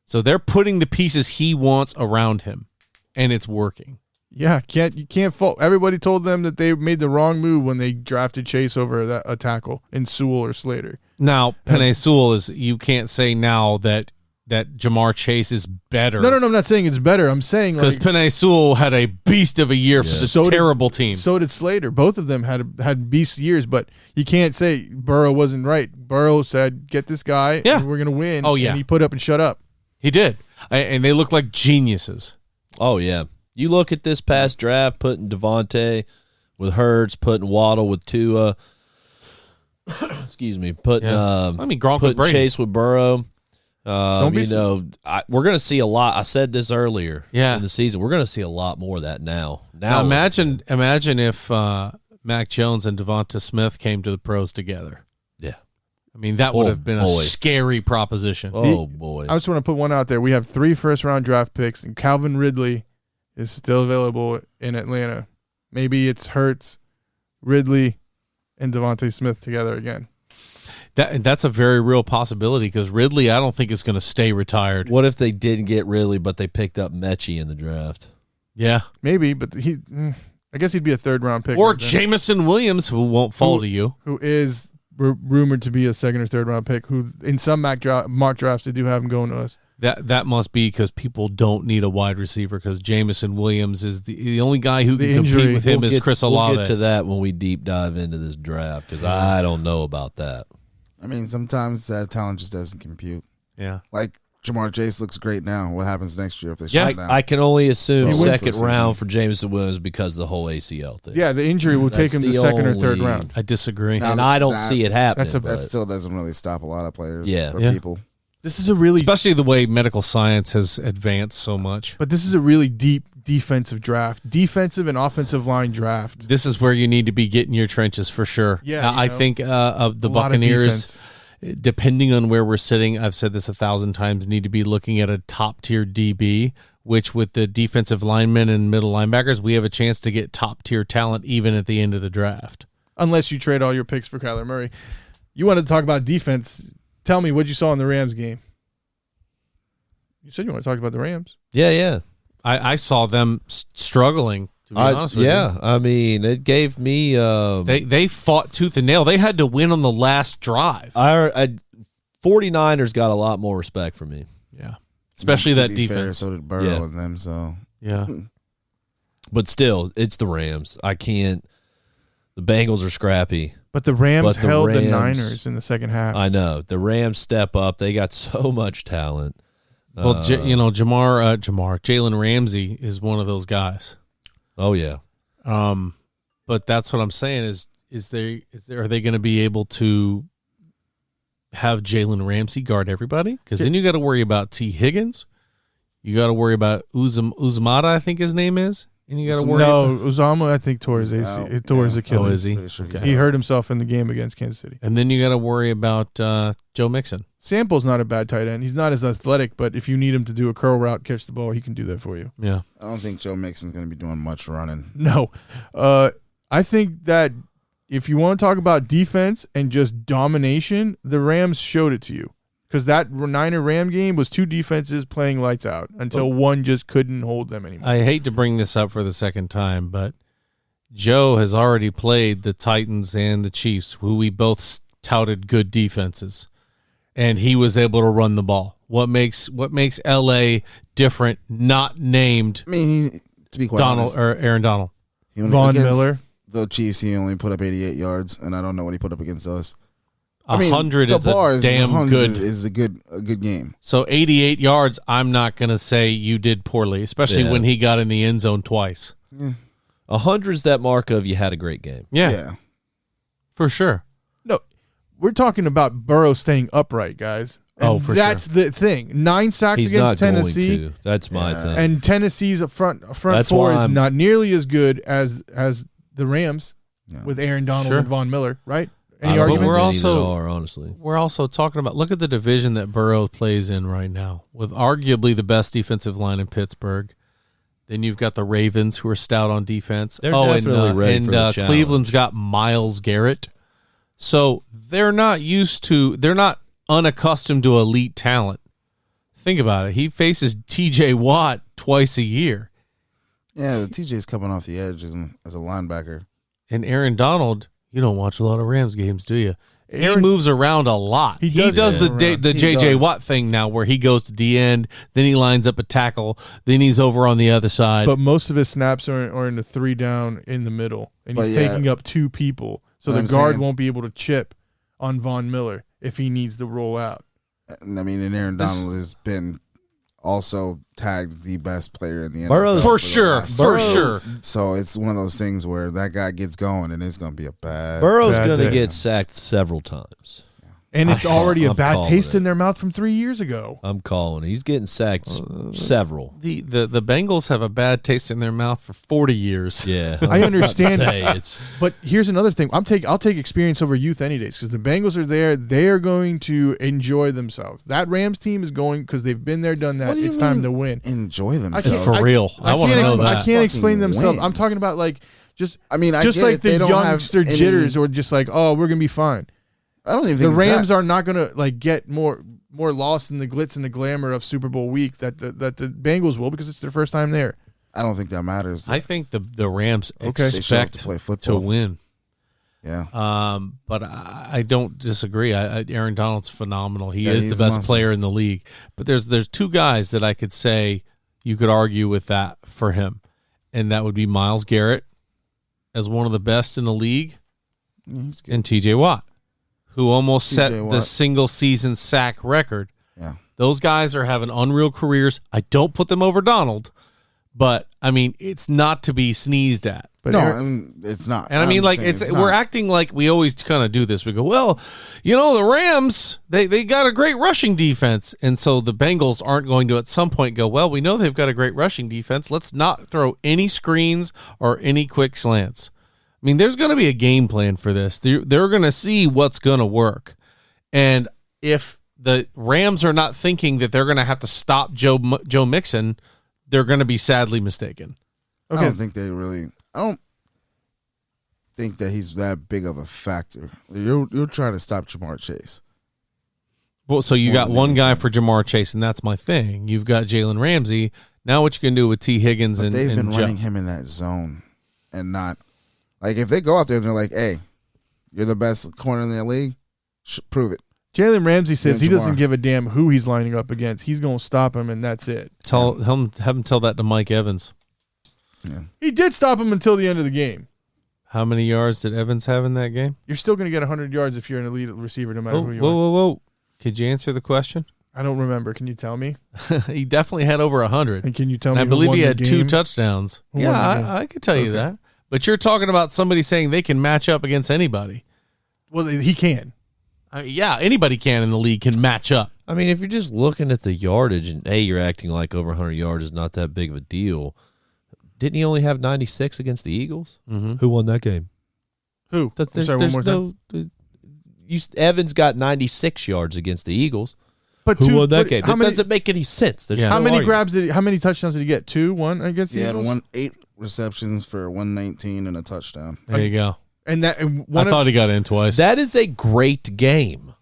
So they're putting the pieces he wants around him, and it's working. Yeah, you can't fault. Everybody told them that they made the wrong move when they drafted Chase over a tackle in Sewell or Slater. Now, Penei Sewell is, you can't say now that Jamar Chase is better. No, I'm not saying it's better. I'm saying Because like, Penei Sewell had a beast of a year for the terrible team. So did Slater. Both of them had beast years, but you can't say Burrow wasn't right. Burrow said, get this guy, Yeah. and we're going to win. Oh, yeah. And he put up and shut up. He did. And they look like geniuses. Oh, yeah. You look at this past draft, putting Devontae with Hurts, putting Waddle with Tua. Excuse me. Putting Gronk with putting Brady. Chase with Burrow. Don't be We're going to see a lot. I said this earlier Yeah. in the season. We're going to see a lot more of that now. Now imagine if Mac Jones and Devonta Smith came to the pros together. Yeah. I mean, that would Oh, have been a boy. scary proposition. Oh, boy. I just want to put one out there. We have 3 first-round draft picks, and Calvin Ridley is still available in Atlanta. Maybe it's Hurts, Ridley, and Devontae Smith together again. That's a very real possibility, because Ridley, I don't think, is going to stay retired. What if they didn't get Ridley, but they picked up Mechie in the draft? Yeah. Maybe, but I guess he'd be a third-round pick. Or right then. Jamison Williams, who won't fall to you. Who is rumored to be a second or third-round pick, who in some mock drafts, they do have him going to us. That must be because people don't need a wide receiver, because Jamison Williams is the only guy who can compete with him is Chris Olave. We'll get to that when we deep dive into this draft, because I don't know about that. I mean, sometimes that talent just doesn't compute. Yeah. Like Jamar Chase looks great now. What happens next year if they shut down? I can only assume So second season. round for Jameson Williams because of the whole ACL thing. Yeah, the injury will take him to second or third round. I disagree. Now, And I don't see it happening. That still doesn't really stop a lot of players or Yeah. people. This is a really, Especially the way medical science has advanced so much. but this is a really deep defensive draft, defensive and offensive line draft. This is where you need to be getting your trenches for sure. Yeah, I think of the A lot of Buccaneers, defense. depending on where we're sitting, I've said this 1,000 times, need to be looking at a top tier DB, which with the defensive linemen and middle linebackers, we have a chance to get top tier talent even at the end of the draft. Unless you trade all your picks for Kyler Murray. You wanted to talk about defense. Tell me what you saw in the Rams game. You said you want to talk about the Rams. Yeah. I saw them struggling, to be honest with you. I mean, it gave me. They fought tooth and nail. They had to win on the last drive. 49ers got a lot more respect for me. Yeah. Especially To that be fair, defense. so did Burrow Yeah. and them. So Yeah. But still, it's the Rams. I can't. The Bengals are scrappy. But the Rams But the held the Rams- Niners in the second half. I know. The Rams step up. They got so much talent. Well, Jalen Ramsey is one of those guys. Oh, yeah. But that's what I'm saying are they going to be able to have Jalen Ramsey guard everybody? Because then you got to worry about T. Higgins. You got to worry about Uzumata, I think his name is. And you got to worry about... Uzama, I think, tore his He's AC. out. It tore his Yeah. Achilles. Oh, is he? pretty sure he's Okay. He out. hurt himself in the game against Kansas City. And then you got to worry about Joe Mixon. Sample's not a bad tight end. He's not as athletic, but if you need him to do a curl route, catch the ball, he can do that for you. Yeah. I don't think Joe Mixon's going to be doing much running. No. I think that if you want to talk about defense and just domination, the Rams showed it to you. Because that Niner-Ram game was two defenses playing lights out until one just couldn't hold them anymore. I hate to bring this up for the second time, but Joe has already played the Titans and the Chiefs, who we both touted good defenses, and he was able to run the ball. What makes LA different? Not named I mean, to be quite Donald honest, or Aaron Donald. he only- Von against Miller. The Chiefs, he only put up 88 yards, and I don't know what he put up against us. I mean, 100 the is bar a damn 100 good. is a good game. So 88 yards. I'm not going to say you did poorly, especially Yeah. when he got in the end zone twice. 100's that mark of you had a great game. Yeah, for sure. No, we're talking about Burrow staying upright, guys. And Oh, for that's the thing. 9 sacks He's against not Tennessee. going to. That's my thing. And Tennessee's front That's four why is I'm- not nearly as good as the Rams Yeah. with Aaron Donald Sure. and Von Miller, right? I Any don't arguments? But we're think also- any that are, honestly. We're also talking about, look at the division that Burrow plays in right now with arguably the best defensive line in Pittsburgh. Then you've got the Ravens, who are stout on defense. They're definitely ready for the challenge. Cleveland's got Myles Garrett. So they're not unaccustomed to elite talent. Think about it. He faces TJ Watt twice a year. Yeah, the TJ's coming off the edge as a linebacker. And Aaron Donald, you don't watch a lot of Rams games, do you? He Aaron- moves around a lot. He He does does move the around. the He JJ does. Watt thing now, where he goes to the end, then he lines up a tackle, then he's over on the other side. But most of his snaps are in the 3 down in the middle, and But he's yeah. taking up 2 people. So But the I'm guard saying- won't be able to chip on Von Miller if he needs to roll out. And I mean, and Aaron Donald has been also tagged the best player in the NFL. Burrow's- for the sure, last- for sure. So it's one of those things where that guy gets going, and it's going to be a bad. Burrow's Bad going to day. get sacked several times. And it's I'm already a bad calling taste it. in their mouth from 3 years ago. I'm calling. He's getting sacked several. The Bengals have a bad taste in their mouth for 40 years. Yeah, I understand. Say it's But here's another thing. I'll take experience over youth any days because the Bengals are there. They are going to enjoy themselves. That Rams team is going because they've been there, done that. What do you It's time to mean win. Enjoy I themselves. For real. I wanna can't know I that. can't explain Fucking themselves. win. I'm talking about like just I mean, I just get like it. They the don't have youngster any- jitters or just like, oh, we're gonna be fine. I don't even The think it's Rams that. are not gonna like get more lost in the glitz and the glamour of Super Bowl week that the Bengals will because it's their first time there. I don't think that matters. I think the Rams Okay. They show up expect to play to football. win. Yeah. But I don't disagree. Aaron Donald's phenomenal. He Yeah, is he's the best awesome. player in the league. But there's 2 guys that I could say you could argue with that for him, and that would be Myles Garrett as one of the best in the league, Yeah, he's good. and TJ Watt, who almost set TJ the Watt. single season sack record. Yeah. Those guys are having unreal careers. I don't put them over Donald, but I mean, it's not to be sneezed at. But No, Eric- I mean, it's not. And I mean, I'm like, saying it's not. we're acting like we always kind of do this. We go, well, the Rams, they got a great rushing defense. And so the Bengals aren't going to at some point go, well, we know they've got a great rushing defense. Let's not throw any screens or any quick slants. I mean, there's going to be a game plan for this. They're going to see what's going to work. And if the Rams are not thinking that they're going to have to stop Joe Mixon, they're going to be sadly mistaken. I Okay. don't think they really. I don't think that he's that big of a factor. You're trying to stop Jamar Chase. Well, so you More got than one guy anything. for Jamar Chase, and that's my thing. You've got Jalen Ramsey. Now what you can do with T. Higgins But and they've been Joe. running him in that zone, and not like if they go out there and they're like, "Hey, you're the best corner in the league, prove it." Jalen Ramsey says Yeah, he doesn't Jamar. give a damn who he's lining up against. He's going to stop him, and that's it. Have him tell that to Mike Evans. Yeah. He did stop him until the end of the game. How many yards did Evans have in that game? You're still going to get 100 yards if you're an elite receiver, no matter Whoa, who you whoa, are. whoa, whoa! Could you answer the question? I don't remember. Can you tell me? He definitely had over 100. And can you tell And me? I who believe won he the had 2 game? touchdowns. Who Yeah, won the game? I could tell you Okay. that. But you're talking about somebody saying they can match up against anybody. Well, he can. Yeah, anybody can in the league can match up. I mean, if you're just looking at the yardage and you're acting like over 100 yards is not that big of a deal. Didn't he only have 96 against the Eagles? Mm-hmm. Who won that game? Who? That's, I'm sorry, one more time. Evans got 96 yards against the Eagles. But Who won that but game? How That many, doesn't make any sense. There's Yeah. how no many argument. grabs did he, how many touchdowns did he get? 2, 1 against the He had Eagles? 8 receptions for 119 and a touchdown. There you go. And that and I one of, thought he got in twice. That is a great game.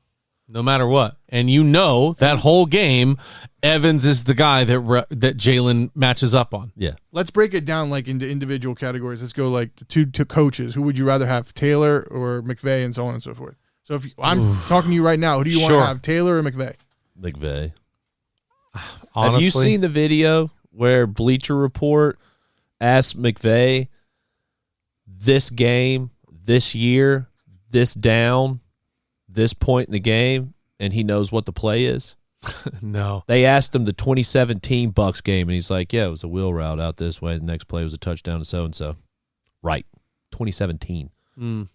No matter what. And that whole game, Evans is the guy that Jalen matches up on. Yeah. let's break it down like into individual categories. Let's go like the two coaches. Who would you rather have, Taylor or McVay, and so on and so forth? So if I'm talking to you right now, who do you want Sure. to have, Taylor or McVay? McVay. Honestly, Have you seen the video where Bleacher Report asked McVay this game, this year, this down, this point in the game, and he knows what the play is? No. They asked him the 2017 Bucks game, and he's like, yeah, it was a wheel route out this way. The next play was a touchdown to so-and-so. Right. 2017.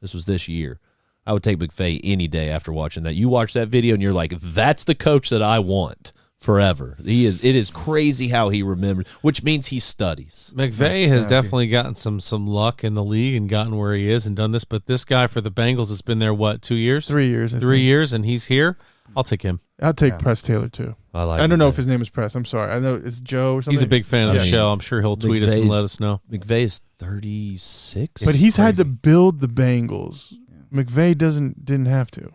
This was this year. I would take McVay any day after watching that. You watch that video, and you're like, that's the coach that I want forever. It is crazy how he remembers, which means he studies. McVay has definitely gotten some luck in the league and gotten where he is and done this, but this guy for the Bengals has been there, 2 years? 3 years. I 3 think. years, and he's here. I'll take him. I'll take Press Taylor too. I I don't know McVay. if his name is Press. I'm sorry. I know it's Joe or something. He's a big fan of the Yeah. show. I'm sure he'll tweet us and McVay's- let us know. McVay is 36. But he's had to build the Bengals. McVay didn't have to.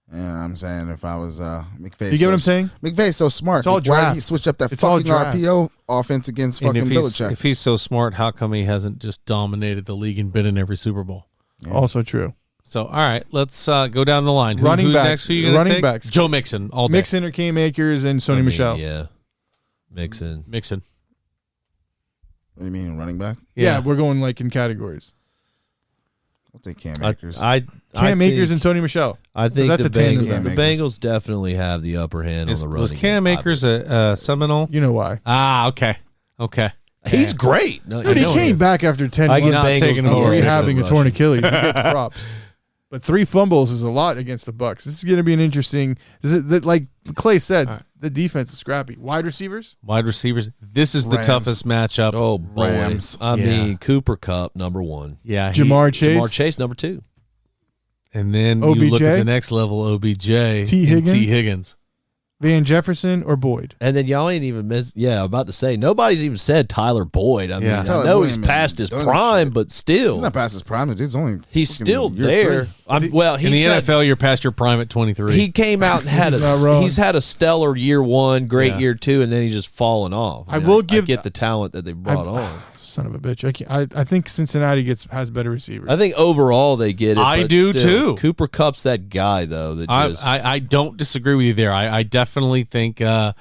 And I'm saying if I was McVay, You get what I'm saying? McVay's so smart. It's all Why did draft. he switch up that It's all fucking draft. RPO offense against And fucking Belichick? if he's so smart, how come he hasn't just dominated the league and been in every Super Bowl? Yeah. Also true. So, all right, let's go down the line. Running who backs. next? Who you gonna Running take? backs. Joe Mixon. All day. Mixon or Cam Akers and Sony Michel. Yeah. Mixon. Mixon. What do you mean, running back? Yeah, we're going like in categories. I'll take Cam Akers. Cam Akers and Sony Michel. I think that's the a tandem. Bengals, Cam the Akers. Bengals definitely have the upper hand Is- on the running was Cam game. Akers a Seminole? You know why? Ah, okay. He's great. No, Dude, he know he came is. back after 10 I get months not Bengals taking him of over. rehabbing a Russian. torn Achilles. He gets props. But 3 fumbles is a lot against the Bucks. This is going to be an interesting. Like Clay said, All right. the defense is scrappy. Wide receivers. Wide receivers. This is the Rams. toughest matchup. Oh, boy. Rams. I Yeah. mean, Cooper Kupp, number 1. Yeah. Jamar Chase. Jamar Chase, number 2. And then you OBJ? look at the next level, OBJ. T. and Higgins? T. Higgins. Van Jefferson or Boyd. And then y'all ain't even I'm about to say, nobody's even said Tyler Boyd. I mean, Yeah. I Tyler know Boyd he's ain't been past his doing prime, shit. but still. He's not past his prime. The dude's only He's fucking still year there. 3. In the NFL, you're past your prime at 23. He came out and had He's not wrong. he's had a stellar year 1, great Yeah. year 2, and then he's just fallen off. I will give- I get the talent that they brought on. Son of a bitch. I think Cincinnati has better receivers. I think overall they get it. I but do, still, too. Cooper Kupp's that guy though. That just I don't disagree with you there. I definitely think that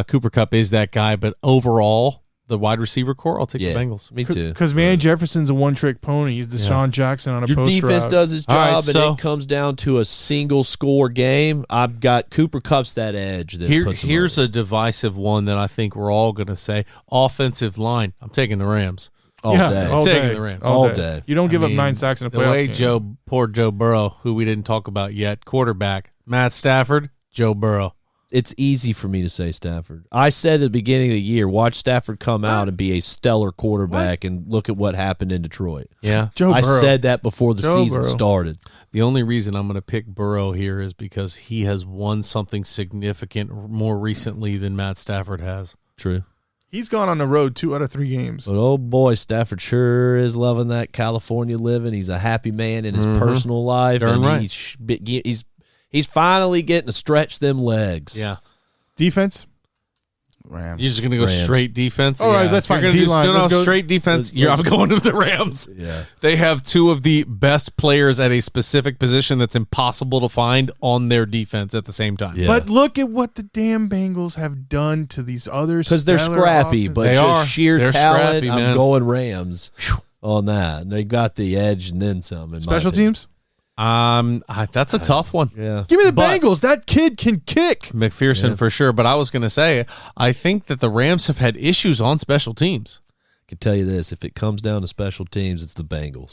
Cooper Kupp is that guy, but overall, the wide receiver core, I'll take the Bengals. Me too. Because Van Jefferson's a one-trick pony. He's Deshaun Jackson on a Your post defense route. does its All right, job, so- and it comes down to a single score game. I've got Cooper Kupp's that edge. That puts him Here's over. a divisive one that I think we're all going to say. Offensive line. I'm taking the Rams. all day. all Taking day. the Rams. All day. You don't give I up mean, 9 sacks in a the playoff way game. poor Joe Burrow, who we didn't talk about yet, quarterback, Matt Stafford, Joe Burrow. It's easy for me to say Stafford. I said at the beginning of the year, watch Stafford come out and be a stellar quarterback, and look at what happened in Detroit. Yeah. Joe I Burrow. said that before the Joe season Burrow. started. The only reason I'm going to pick Burrow here is because he has won something significant more recently than Matt Stafford has. True. He's gone on the road 2 out of 3 games. But oh boy, Stafford sure is loving that California living. He's a happy man in his personal life, Darn and right. he's finally getting to stretch them legs. Yeah. Defense? Rams. You're just going to go Rams. straight defense? All right, Yeah. that's You're fine. gonna D-line, no, let's go. straight defense. Let's- I'm going to the Rams. Yeah. They have 2 of the best players at a specific position that's impossible to find on their defense at the same time. Yeah. But look at what the damn Bengals have done to these other Because they're stellar scrappy, offenses. but They just are. sheer They're talent, scrappy, I'm man. going Rams on that. They got the edge and then some. In my Special opinion. teams? That's a tough one. Yeah. Give me the But- Bengals. That kid can kick. McPherson for sure, but I was going to say I think that the Rams have had issues on special teams. I can tell you this: if it comes down to special teams, it's the Bengals.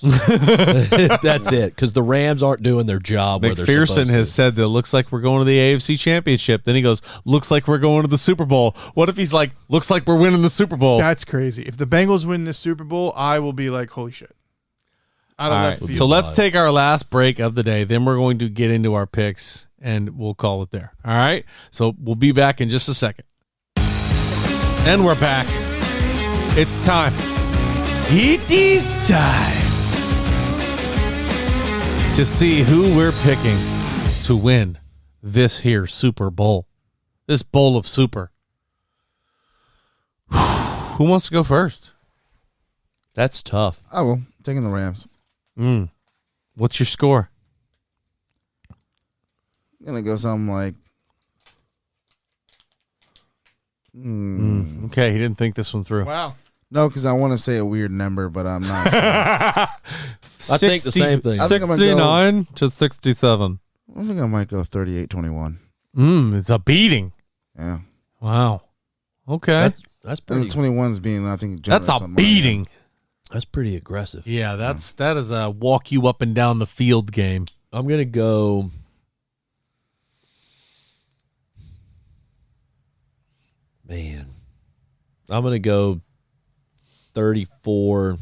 That's it. Because the Rams aren't doing their job. Where they're McPherson supposed has to. said that looks like we're going to the AFC Championship. Then he goes, looks like we're going to the Super Bowl. What if he's like, looks like we're winning the Super Bowl? That's crazy. If the Bengals win this Super Bowl, I will be like, holy shit. Out of All left right, field. so let's take our last break of the day. Then we're going to get into our picks, and we'll call it there. All right? So we'll be back in just a second. And we're back. It's time. It is time to see who we're picking to win this here Super Bowl. This bowl of super. Who wants to go first? That's tough. I will. Taking the Rams. What's your score? I'm going to go something like Okay, he didn't think this one through. Wow. no, because I want to say a weird number, but I'm not sure. I think the same thing. I think I'm gonna go- 69 to 67. I think I might go 38-21. It's a beating. Yeah. Wow. Okay. That's And pretty. the 21's being, I think, That's generous a on my end. beating. That's pretty aggressive. Yeah, that is a walk you up and down the field game. I'm gonna go. Man, I'm gonna go 34-28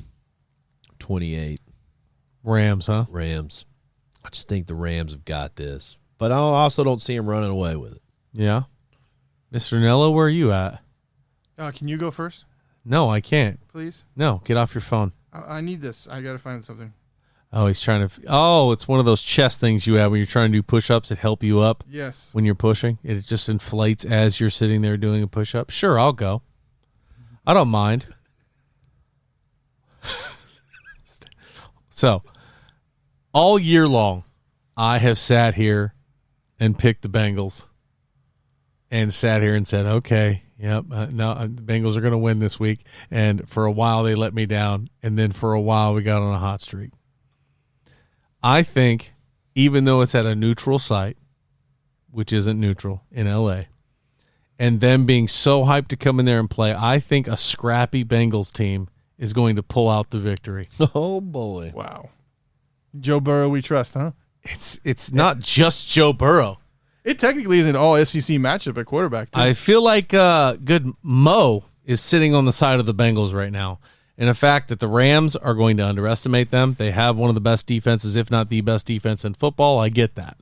Rams, huh? Rams. I just think the Rams have got this, but I also don't see them running away with it. Yeah. Mr. Nello, where are you at? Can you go first, No, I can't. please? No, get off your phone. I need this. I got to find something. Oh, he's trying to. Oh, it's one of those chest things you have when you're trying to do push-ups that help you up Yes. when you're pushing. It just inflates as you're sitting there doing a push-up. Sure, I'll go. I don't mind. So, all year long, I have sat here and picked the Bengals and sat here and said, okay, yep, no, the Bengals are going to win this week. And for a while, they let me down. And then for a while, we got on a hot streak. I think, even though it's at a neutral site, which isn't neutral in LA, and them being so hyped to come in there and play, I think a scrappy Bengals team is going to pull out the victory. Oh boy! Wow. Joe Burrow, we trust, huh? It's not just Joe Burrow. It technically is an all SEC matchup at quarterback, too. I feel like good Mo is sitting on the side of the Bengals right now. And the fact that the Rams are going to underestimate them, they have one of the best defenses, if not the best defense in football. I get that.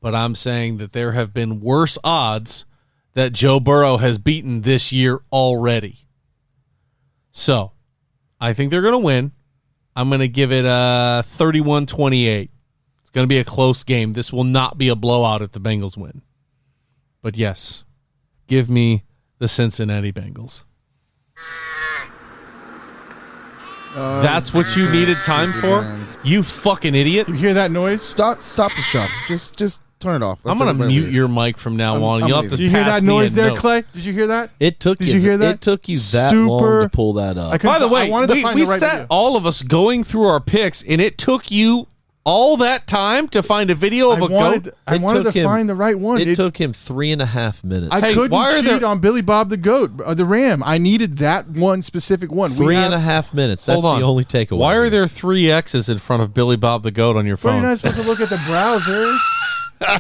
But I'm saying that there have been worse odds that Joe Burrow has beaten this year already. So, I think they're going to win. I'm going to give it 31-28. It's going to be a close game. This will not be a blowout if the Bengals win. But yes, give me the Cincinnati Bengals. That's what you needed time for? You fucking idiot. You hear that noise? Stop the shop. Just Turn it off. I'm going to mute your mic from now on. You'll have to Did you hear pass that me noise a there, note. Clay? Did you hear that? It took Did you hear that? It took you that long to pull that up. By the way, I wanted to find we the right sat video. all of us going through our picks, and it took you all that time to find a video of a goat. I wanted to find the right one. It took him 3.5 minutes. I couldn't cheat on Billy Bob the Goat, the Ram. I needed that one specific one. 3.5 minutes. That's the only takeaway. Why are there 3 X's in front of Billy Bob the Goat on your Well, phone? you're not supposed to look at the browser.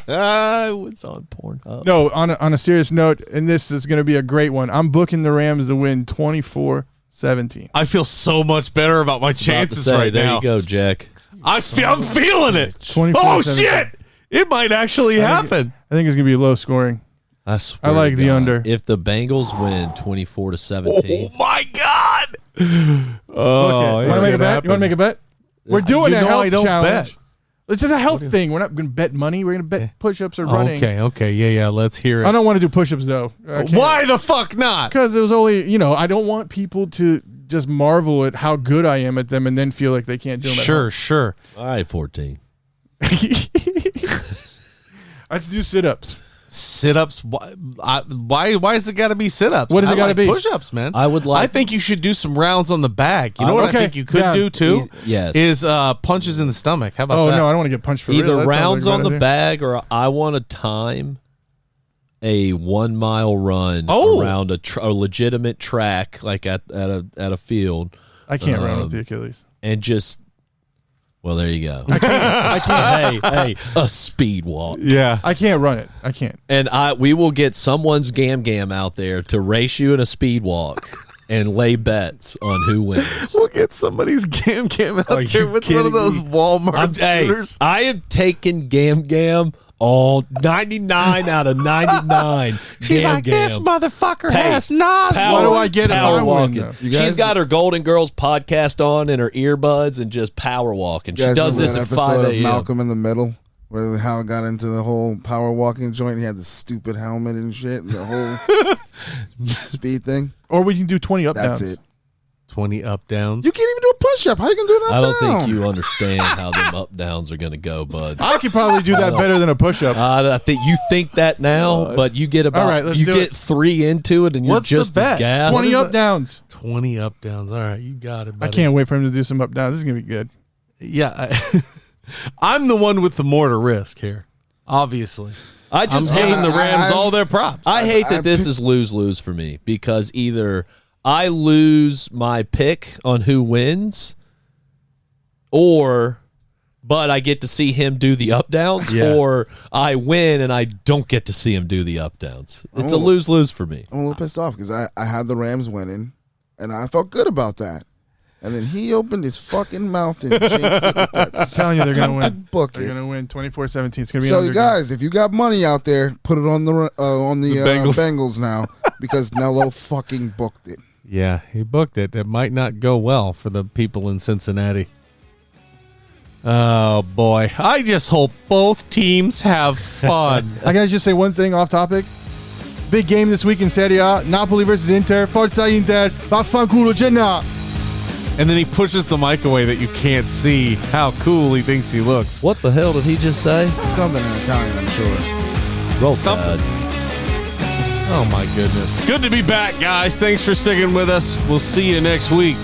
I was on Pornhub. No, on a serious note, and this is going to be a great one. I'm booking the Rams to win 24-17. I feel so much better about my chances right there now. You go, Jack. I'm feeling it. 24-17. Oh, shit. It might actually happen. I think it's going to be low scoring. I swear I like to the God, under. If the Bengals win 24-17, Oh, my God. Oh, you want to make a bet? You want to make a bet? We're doing a health I don't challenge. bet. It's just a health thing. We're not going to bet money. We're going to bet push-ups or running. Okay. Yeah. Let's hear it. I don't want to do push-ups, though. Why the fuck not? Because it was only, I don't want people to just marvel at how good I am at them and then feel like they can't do them. Sure. all right, 14. Let's do sit-ups. Sit-ups. Why is it got to be sit-ups? What does it gotta be? Push-ups, man. I think you should do some rounds on the back. You know what I think you could do too? Yes. Is punches in the stomach. How about Oh, that? no, I don't want to get punched for Either real. That sounds rounds like a on bad the idea. bag, or I want to time a 1 mile run around a legitimate track, like at a field. I can't run with the Achilles. And just, well, there you go. I can't. hey, a speed walk. Yeah. I can't run it. I can't. And we will get someone's gam out there to race you in a speed walk and lay bets on who wins. We'll get somebody's gam out Are there you with one kidding of those me? Walmart scooters. I am taking gam all 99 out of 99. She's like, this motherfucker has Nas. What do I get if I win, walking? though? She's got her Golden Girls podcast on in her earbuds and just power walking. She does this at 5 a.m. Malcolm in the Middle, where Hal got into the whole power walking joint. He had the stupid helmet and shit, and the whole speed thing. Or we can do 20 up That's downs. it. 20 up downs. You can't even do a push-up. How you gonna do an up I don't down? think you understand how them up downs are going to go, bud. I could probably do that better than a push-up. I think you think that now, but you get All right, let's do get it. 3 into it, and you're What's the just bet? as gassed. 20 is up it? downs. 20 up downs. All right, you got it, buddy. I can't wait for him to do some up downs. This is going to be good. Yeah. I'm the one with the more to risk here, obviously. I I'm just giving hate the Rams all their props. I hate that this is lose-lose for me, because either I lose my pick on who wins, but I get to see him do the up downs, Yeah. or I win and I don't get to see him do the up downs. It's a lose-lose for me. I'm a little pissed off because I had the Rams winning, and I felt good about that. And then he opened his fucking mouth and jinxed it with that. I'm telling you, they're going to win. Book They're it. going to win 24-17. It's going to be So an you underdog. guys, if you got money out there, put it on the Bengals. Bengals now because Nello fucking booked it. Yeah, he booked it. It might not go well for the people in Cincinnati. Oh, boy. I just hope both teams have fun. I gotta just say one thing off topic. Big game this week in Serie A. Napoli versus Inter. Forza Inter. Vaffanculo Genoa. And then he pushes the mic away that you can't see how cool he thinks he looks. What the hell did he just say? Something in Italian, I'm sure. Roll Something. Tide. Oh, my goodness. Good to be back, guys. Thanks for sticking with us. We'll see you next week.